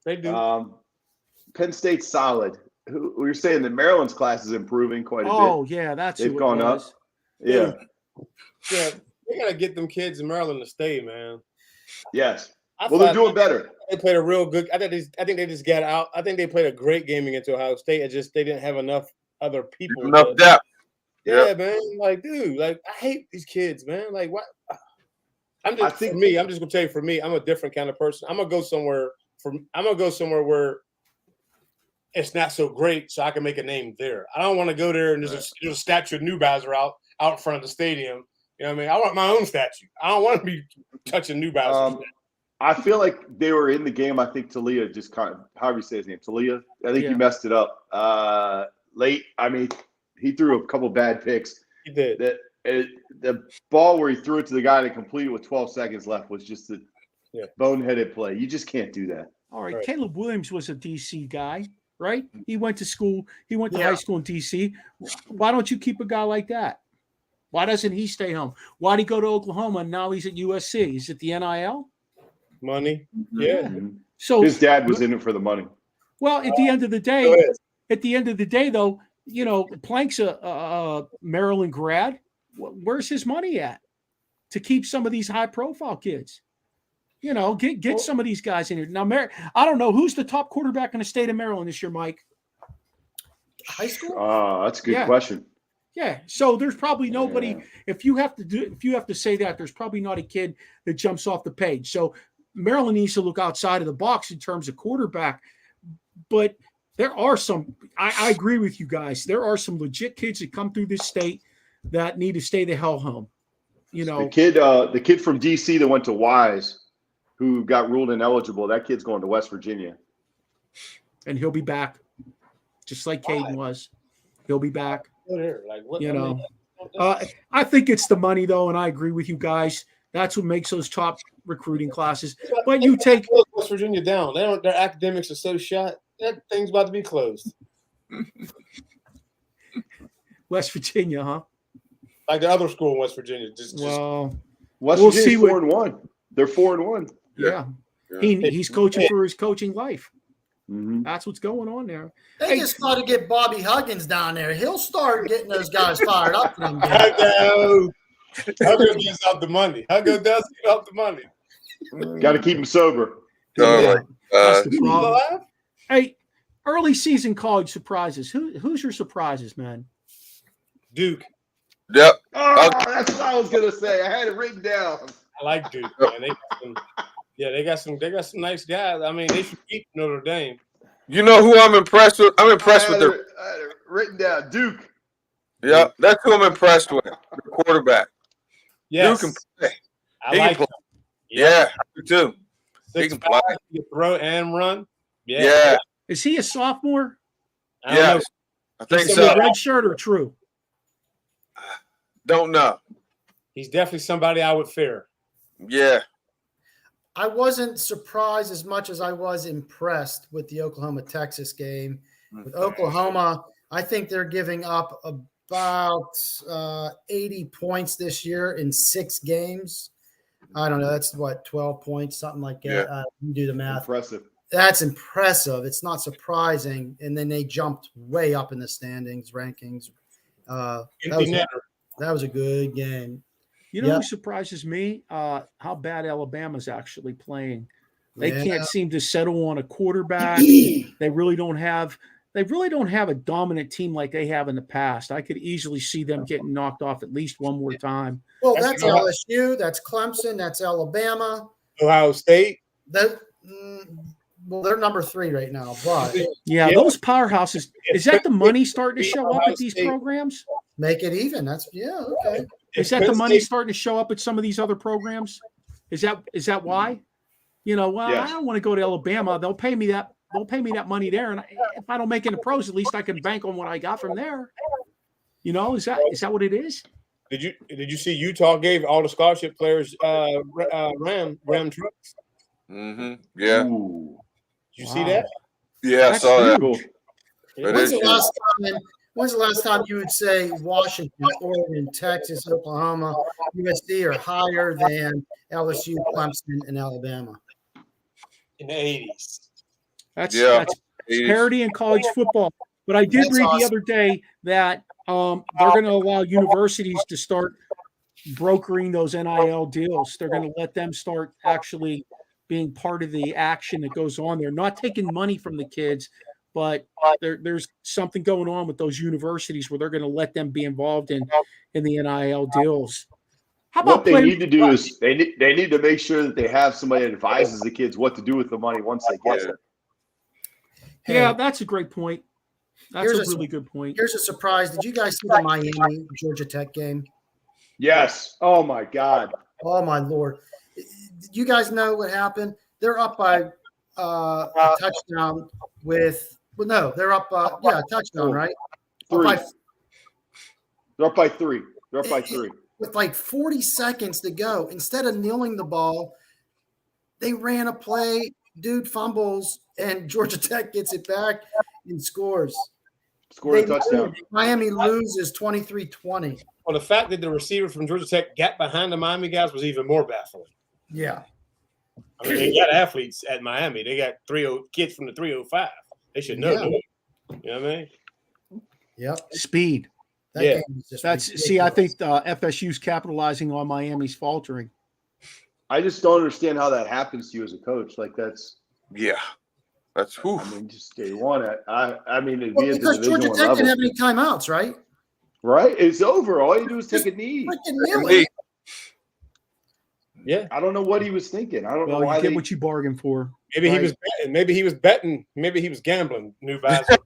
they do. Penn State's solid. We were saying that Maryland's class is improving quite a bit. Oh yeah, they've gone up. Yeah. Yeah, they gotta get them kids in Maryland to stay, man. Yes. They're doing better. They played a real good. I think they just got out. I think they played a great game against Ohio State. It just they didn't have enough other people. Enough depth. Yeah, man. Like, dude, like I hate these kids, man. Like, what? I'm just gonna tell you, for me, I'm a different kind of person. I'm gonna go somewhere where it's not so great, so I can make a name there. I don't want to go there and there's a statue of Neubauser out in front of the stadium. You know what I mean? I want my own statue. I don't want to be touching Neubauser. I feel like they were in the game. I think Talia just kind of, however you say his name, Talia. I think he messed it up late. I mean, he threw a couple bad picks. He did. The ball where he threw it to the guy to complete it with 12 seconds left was just a boneheaded play. You just can't do that. All right. Caleb Williams was a DC guy, right? He went to school. He went to high school in DC. Why don't you keep a guy like that? Why doesn't he stay home? Why'd he go to Oklahoma and now he's at USC? Is it the NIL? Money. Yeah. So his dad was in it for the money. Well, at the end of the day, though, you know, Plank's a Maryland grad. Where's his money at to keep some of these high-profile kids? You know, get some of these guys in here. Now, I don't know who's the top quarterback in the state of Maryland this year, Mike. High school? That's a good question. Yeah, so there's probably nobody. If you have to say that, there's probably not a kid that jumps off the page. So Maryland needs to look outside of the box in terms of quarterback. But there are some. I agree with you guys. There are some legit kids that come through this state that need to stay the hell home. You know, the kid from DC that went to Wise, who got ruled ineligible. That kid's going to West Virginia, and he'll be back, just like Caden was. He'll be back. Like, what, you know, I think it's the money, though, and I agree with you guys. That's what makes those top recruiting classes. But you take West Virginia down. Their academics are so shot. That thing's about to be closed. West Virginia, huh? Like the other school in West Virginia. West Virginia's 4-1. They're 4-1. Yeah. He's coaching for his coaching life. Mm-hmm. That's what's going on there. They just got to get Bobby Huggins down there. He'll start getting those guys fired up. Huggo gives out the money. Huggo does give out the money. Got to keep him sober. That's the problem. Hey, early season college surprises. Who's your surprises, man? Duke. Yep. Oh, that's what I was gonna say. I had it written down. I like Duke, man. They got some nice guys. I mean, they should beat Notre Dame. You know who I'm impressed with? I'm impressed with I had it written down. Duke. Yeah, that's who I'm impressed with. The quarterback. Yes. Duke can play. I like him. Yeah, I do too. 6'5", he can throw and run. Yeah. Is he a sophomore? Yeah, I think so. Red shirt or true? Don't know. He's definitely somebody I would fear. Yeah. I wasn't surprised as much as I was impressed with the Oklahoma-Texas game. With Oklahoma, I think they're giving up about 80 points this year in 6 games. I don't know. That's what, 12 points, something like that. Yeah. You do the math. Impressive. That's impressive. It's not surprising. And then they jumped way up in the standings, rankings. That was a good game. You know who surprises me? How bad Alabama's actually playing. They can't seem to settle on a quarterback. They really don't have a dominant team like they have in the past. I could easily see them getting knocked off at least one more time. Well, that's LSU, that's Clemson, that's Alabama, Ohio State. Well, they're number 3 right now, but those powerhouses. Is that the money starting to show up at these programs? Make it even. That's okay. Is that the money starting to show up at some of these other programs? Is that why? I don't want to go to Alabama. They'll pay me that money there, and if I don't make any pros, at least I can bank on what I got from there. Is that what it is? Did you see Utah gave all the scholarship players Ram trucks? Mm-hmm. Yeah. Ooh. Did you see that? Yeah, I saw that. Cool. When's the last time you would say Washington, Oregon, Texas, Oklahoma, USC are higher than LSU, Clemson, and Alabama? In the 80s. That's parity in college football. But I did read the other day that they're going to allow universities to start brokering those NIL deals. They're going to let them start actually being part of the action that goes on. They're not taking money from the kids, but there's something going on with those universities where they're going to let them be involved in the NIL deals. What they need to do is they need to make sure that they have somebody that advises the kids what to do with the money once they get it. Yeah, that's a great point. That's a really good point. Here's a surprise. Did you guys see the Miami Georgia Tech game? Yes. Oh my God. Oh my Lord. Did you guys know what happened? They're up by a touchdown they're up a touchdown, right? 3. They're up by 3. They're up by 3. With like 40 seconds to go, instead of kneeling the ball, they ran a play, dude fumbles, and Georgia Tech gets it back and scores. Scored a touchdown. Miami loses 23-20. Well, the fact that the receiver from Georgia Tech got behind the Miami guys was even more baffling. Yeah. I mean, they got athletes at Miami. They got kids from the 305. They should know. Yeah. You know what I mean? Yep. Speed. Yeah. I think FSU's capitalizing on Miami's faltering. I just don't understand how that happens to you as a coach. Like that's whew. I mean, just day one. I mean, it'd Well, be at the because Division Georgia One Tech level. didn't have any timeouts, right? Right? It's over. All you do is take a knee. Freaking kneel it. Yeah. I don't know what he was thinking. I don't know why you get what you bargained for. Maybe he was betting. Maybe he was betting. Maybe he was gambling. New visor.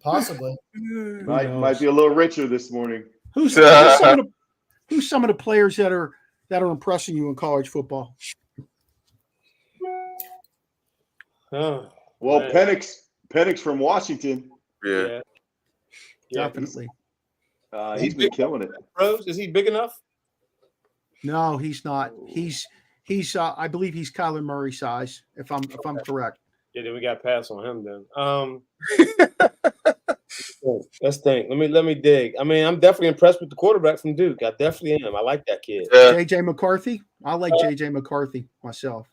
Possibly. might be a little richer this morning. Who's some of the players that are impressing you in college football? Oh, well, man. Penix from Washington. Yeah. Definitely. He's been killing it. Rose, is he big enough? No, he's not. He's I believe he's Kyler Murray size, if I'm correct. Yeah, then we got to pass on him then. Let's think. Let me dig. I mean, I'm definitely impressed with the quarterback from Duke. I definitely am. I like that kid. JJ McCarthy. I like JJ McCarthy myself.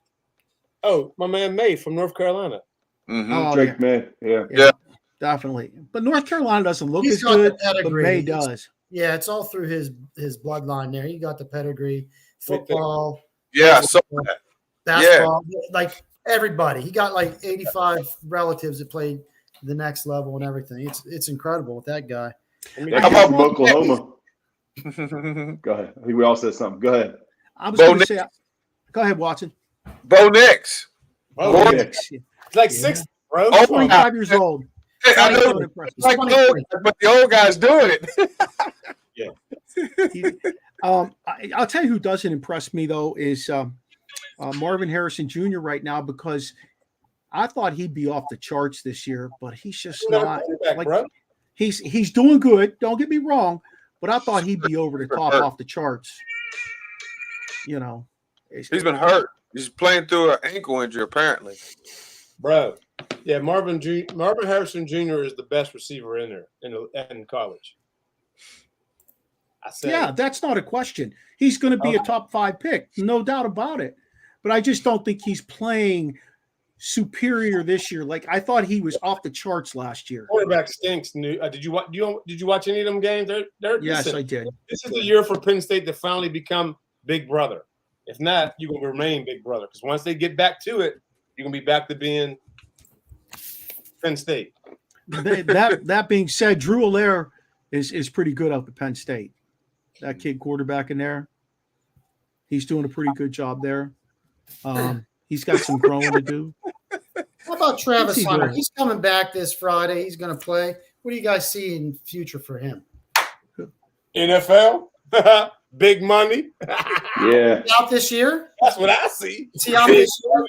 Oh, my man May from North Carolina. Mm-hmm. Oh, Drake May. Yeah, definitely. But North Carolina doesn't look as good, but May does. Yeah, it's all through his bloodline there. He got the pedigree, football. Yeah, so that. Basketball, like everybody. He got like 85 relatives that played the next level and everything. It's incredible with that guy. How about from Oklahoma? Go ahead. I think we all said something. Go ahead. I was going to say, go ahead, Watson. Bo Nix. Bo Nix. He's like 6, bro. 25 years old. I know, like but the old guy's doing it. Yeah. I'll tell you who doesn't impress me though is Marvin Harrison Jr. right now, because I thought he'd be off the charts this year, but he's just not. Like, he's doing good. Don't get me wrong, but I thought he'd be over the top, off the charts. You know, he's been hurt. He's playing through an ankle injury apparently. Bro, yeah, Marvin Harrison Jr. is the best receiver in there in college. Yeah, that's not a question. He's going to be a top 5 pick, no doubt about it. But I just don't think he's playing superior this year. Like I thought he was off the charts last year. Quarterback stinks. Did you watch any of them games? Yes, I did. This is the year for Penn State to finally become Big Brother. If not, you're gonna remain Big Brother because once they get back to it, you're gonna be back to being Penn State. That being said, Drew Allaire is pretty good out at Penn State. That kid quarterback in there, he's doing a pretty good job there. He's got some growing to do. How about Travis Hunter? He's coming back this Friday. He's going to play. What do you guys see in the future for him? NFL, big money. Yeah. Out this year? That's what I see. Is he out this year?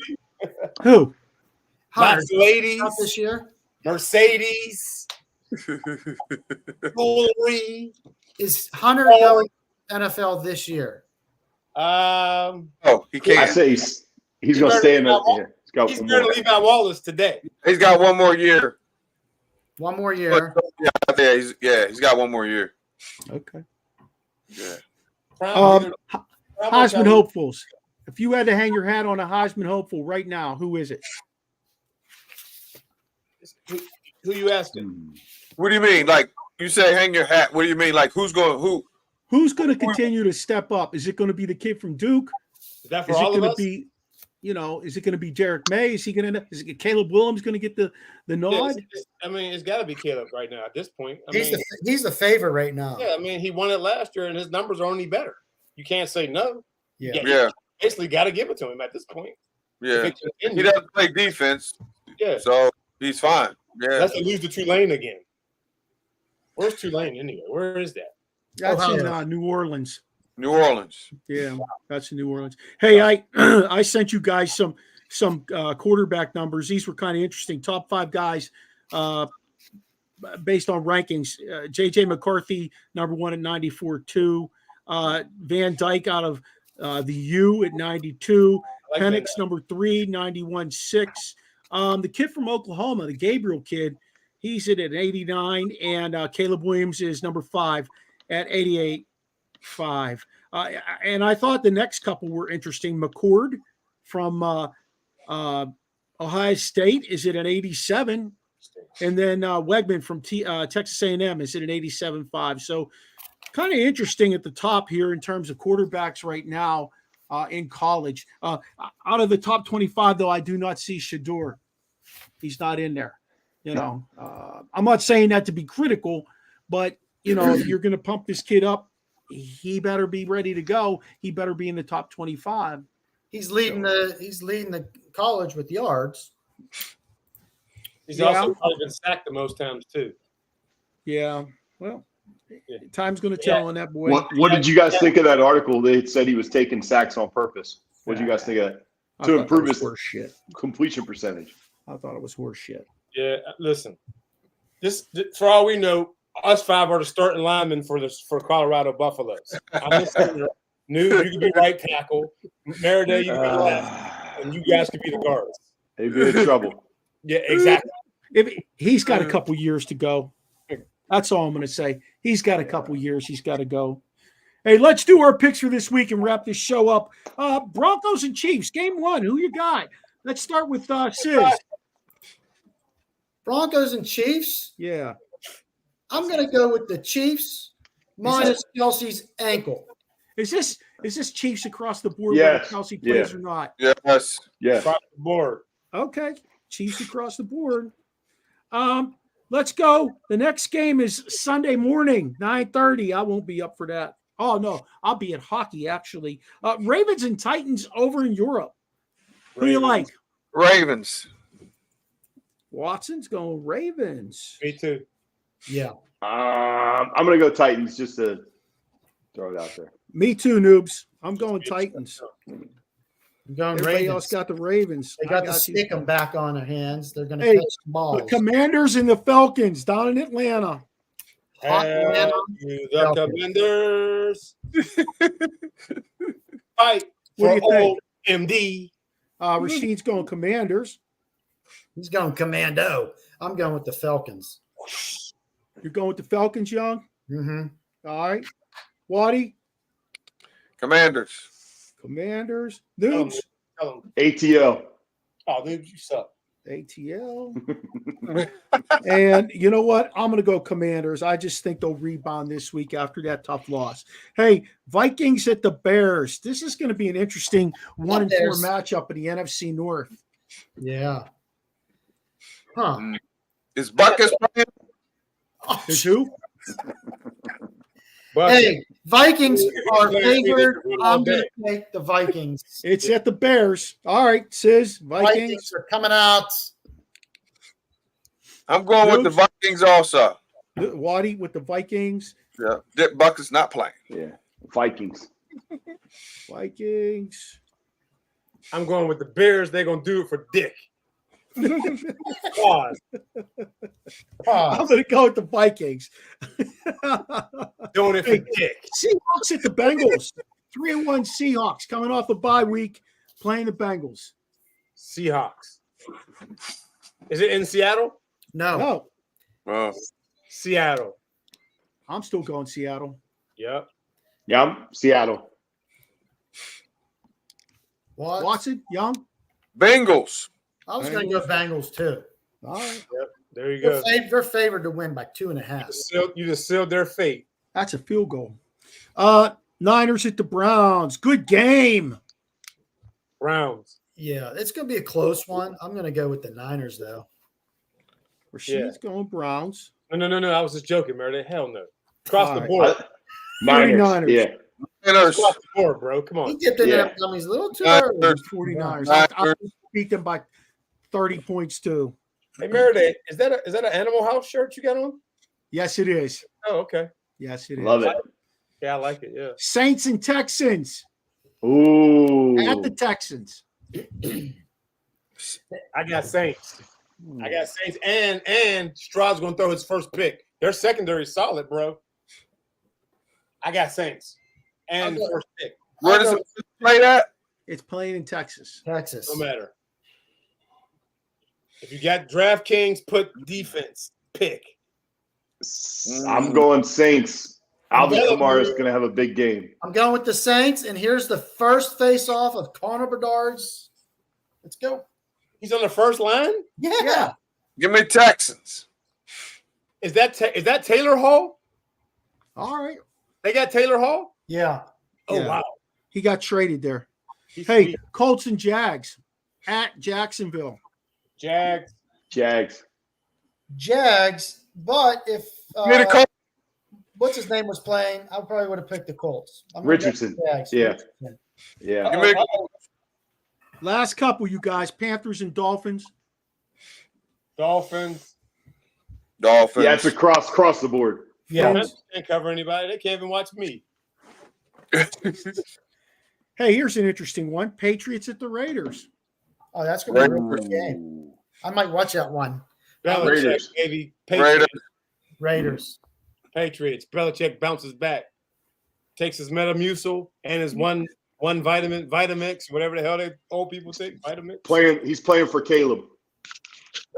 Who? Hunter. Lots of ladies. Out this year? Mercedes. Jewelry. Is Hunter going NFL this year? He can't. I say he's going to stay in the. He's going to leave out Wallace today. He's got one more year. One more year. He's got one more year. Okay. Yeah. Heisman hopefuls. If you had to hang your hat on a Heisman hopeful right now, who is it? Who you asking? What do you mean? Like you say, hang your hat. What do you mean? Like who's going? Who's going to continue to step up? Is it going to be the kid from Duke? Is that for all of us? Is it going to be Derek May? Is it Caleb Williams going to get the nod? It's got to be Caleb right now at this point. He's the favorite right now. Yeah, he won it last year, and his numbers are only better. You can't say no. Yeah. You basically got to give it to him at this point. Yeah. He doesn't play defense. Yeah. So he's fine. Yeah. Let's lose to Tulane again. Where's Tulane anyway? Where is that? That's in New Orleans. New Orleans. Yeah, that's in New Orleans. Hey, I sent you guys some quarterback numbers. These were kind of interesting. Top 5 guys based on rankings. J.J. McCarthy, number 1 at 94.2. Van Dyke out of the U at 92. Penix, number 3, 91.6. The kid from Oklahoma, the Gabriel kid, he's at 89. And Caleb Williams is number 5 at 88.5. And I thought the next couple were interesting. McCord from Ohio State is at an 87. And then Wegman from Texas A&M is at an 87.5. So kind of interesting at the top here in terms of quarterbacks right now in college. Out of the top 25, though, I do not see Shador. He's not in there. I'm not saying that to be critical, but, if you're going to pump this kid up, he better be ready to go. He better be in the top 25. He's leading the college with yards. He's also probably been sacked the most times too. Yeah. Well, time's going to tell on that boy. What did you guys think of that article? They said he was taking sacks on purpose. What did you guys think of that? To improve his completion percentage. I thought it was horse shit. Yeah. Listen, this for all we know, us 5 are the starting linemen for Colorado Buffaloes. I'm just saying, New, you can be right tackle. Maradei, you can be left, and you guys can be the guards. They'd be in trouble. Yeah, exactly. He's got a couple years to go. That's all I'm going to say. He's got a couple years. He's got to go. Hey, let's do our picks for this week and wrap this show up. Broncos and Chiefs, game 1. Who you got? Let's start with Sis. Broncos and Chiefs? Yeah. I'm going to go with the Chiefs minus Kelsey's ankle. Is this Chiefs across the board whether Kelsey plays or not? Yes. Yeah. Across the board. Okay. Chiefs across the board. Let's go. The next game is Sunday morning, 9:30. I won't be up for that. Oh, no. I'll be at hockey, actually. Ravens and Titans over in Europe. Who do you like? Ravens. Watson's going Ravens. Me too. Yeah. I'm going to go Titans just to throw it out there. Me too, noobs. I'm going Titans. I'm going Everybody Ravens. else got the Ravens. They got to stick them back on their hands. They're going to Hey, catch the balls. The Commanders and the Falcons down in Atlanta. The Commanders. Fight What do for you old MD. Rashid's going Commanders. He's going commando. I'm going with the Falcons. You're going with the Falcons, Young? Mm-hmm. All right. Waddy? Commanders. Commanders. Noobs? ATL. Oh, dude, you suck. ATL. And you know what? I'm going to go Commanders. I just think they'll rebound this week after that tough loss. Hey, Vikings at the Bears. This is going to be an interesting 1-4 matchup in the NFC North. Yeah. Huh. Is Buckus playing? Is who? Hey, Vikings are favored. I'm going to take the Vikings. It's at the Bears. All right, Sis. Vikings are coming out. I'm going with the Vikings also. Waddy with the Vikings. Yeah, Dick Buckus not playing. Yeah, Vikings. Vikings. I'm going with the Bears. They're going to do it for Dick. Pause. I'm going to go with the Vikings. Doing it for Dick. Seahawks at the Bengals. 3-1 Seahawks coming off a bye week playing the Bengals. Seahawks. Is it in Seattle? No. Seattle. I'm still going Seattle. Yep. Yeah, Seattle. What? Watson, Young. Bengals. I was going to go Bengals too. All right. Yep. There you go. They're favored to win by 2.5. You just sealed their fate. That's a field goal. Niners at the Browns. Good game. Browns. Yeah, it's going to be a close one. I'm going to go with the Niners though. Rashid's going Browns. No. I was just joking, Maradei. Hell no. Across the board. Niners. Yeah. Across the board, bro. Come on. He dipped in that dummies a little too early. 49ers. I beat them by 30 points too. Hey, Maradei, is that an Animal House shirt you got on? Yes, it is. Oh, okay. Yes, it is. Love it. Yeah, I like it. Yeah. Saints and Texans. Ooh. At the Texans. I got Saints. And Stroud's going to throw his first pick. Their secondary is solid, bro. I got Saints and first pick. Where does it play at? It's playing in Texas. Texas. No matter. If you got DraftKings, put defense. Pick. I'm going Saints. Alvin Kamara is going to have a big game. I'm going with the Saints, and here's the first face-off of Connor Bedard's. Let's go. He's on the first line? Yeah. Give me Texans. Is that Taylor Hall? All right. They got Taylor Hall? Yeah. Oh, Yeah. wow. He got traded there. He's Hey, sweet. Colts and Jags at Jacksonville. Jags. But if what's his name was playing, I probably would have picked the Colts. Richardson. Yeah. Last couple, you guys. Panthers and Dolphins. Dolphins. Yeah, it's across the board. Yeah. They can't cover anybody. They can't even watch me. Hey, here's an interesting one. Patriots at the Raiders. Oh, that's going to be a real good game. I might watch that one. Belichick, baby. Patriots. Raiders. Patriots. Belichick bounces back. Takes his Metamucil and his one Vitamix, whatever the hell they old people take. Vitamix. He's playing for Caleb.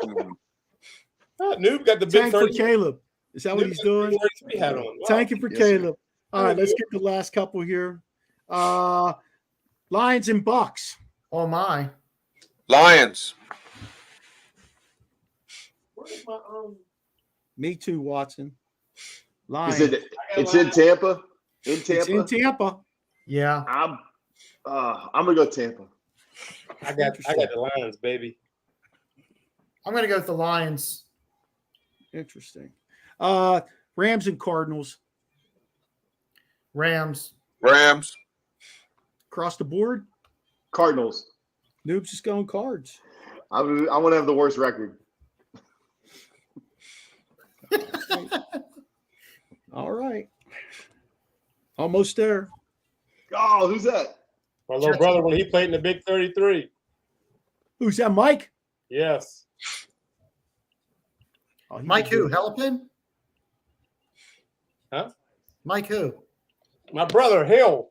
Noob got the big Tank for 30. Caleb. Is that what he's doing? 33 hat on. Wow. Tanking for Caleb. All right, let's get the last couple here. Lions and Bucks. Oh, my. Lions. Me too, Watson. Lions. It's in Tampa? It's in Tampa. Yeah. I'm gonna go Tampa. I got the Lions, baby. I'm going to go with the Lions. Interesting. Rams and Cardinals. Rams. Across the board. Cardinals. Noob's just going Cards. I want to have the worst record. All right. Almost there. Oh, who's that? My little brother when he played in the Big 33. Who's that, Mike? Yes. Oh, Mike who? Helpin? Huh? Mike who? My brother, Hill.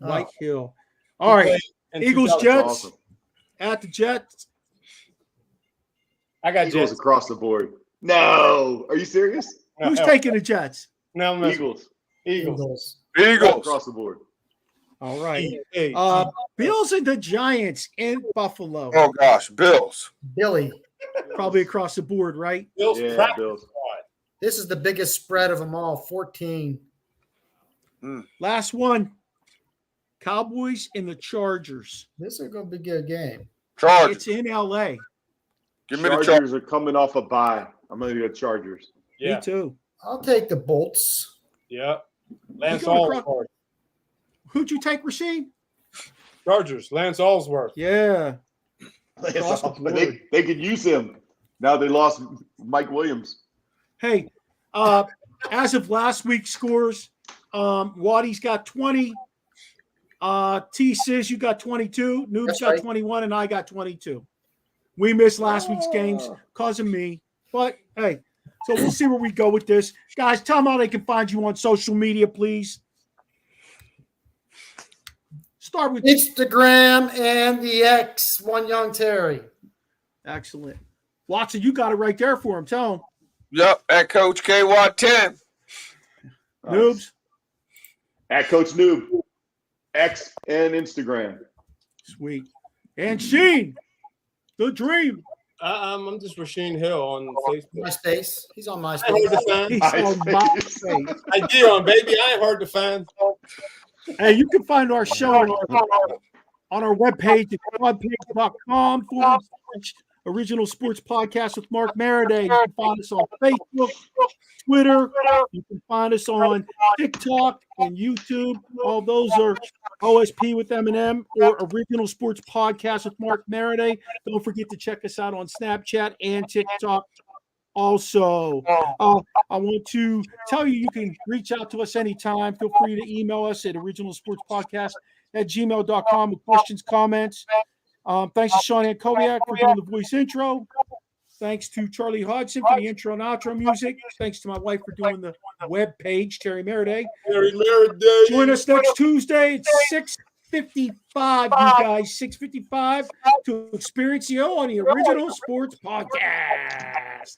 Mike Hill. All right. Eagles, Jets. Awesome. At the Jets. I got Eagles Jets. across the board. No. Are you serious? Who's taking the Jets? No, Eagles. Eagles. Across the board. All right. Hey, Bills and the Giants in Buffalo. Oh gosh, Bills. Billy. Probably across the board, right? Bills Yeah, practice Bills. squad. This is the biggest spread of them all, 14. Last one. Cowboys and the Chargers. This is going to be a good game. Chargers. It's in L.A. Give me the Chargers. Chargers are coming off a bye. I'm going to go Chargers. Yeah, Me too. I'll take the Bolts. yeah. Lance You going Allsworth. Who'd you take, Rasheen? Chargers. Lance Allsworth. Yeah. Across the But board. they could use him. Now they lost Mike Williams. Hey, as of last week's scores, Waddy's got 20. T says you got 22. Noob's That's got right. 21, and I got 22. We missed last week's games because of me. But hey, so we'll see where we go with this. Guys, tell them how they can find you on social media, please. Start with Instagram and the X, One Young Terry. excellent. Watson, you got it right there for him. Tell him. Yep, at Coach KY10. Noobs. At Coach Noob. X and Instagram. Sweet. And Sheen, the dream. I'm just Rasheen Hill on Facebook. MySpace. He's on I ain't MySpace. hard to find. He's on my face. I get on, baby. I ain't hard to find. Hey, you can find our show on our webpage at podpage.com/original sports podcast with Mark Maradei. You can find us on Facebook, Twitter. You can find us on TikTok and YouTube. All those are OSP with Eminem or Original Sports Podcast with Mark Maradei. Don't forget to check us out on Snapchat and TikTok. Also, I want to tell you, you can reach out to us anytime. Feel free to email us at originalsportspodcast@gmail.com with questions, comments. Thanks to Sean Ankowiak for doing the voice intro. Thanks to Charlie Hodgson for the intro and outro music. Thanks to my wife for doing the web page, Terry Maradei. Terry Maradei. Join us next Tuesday at 6:55, you guys, 6:55 to experience you on the Original Sports Podcast.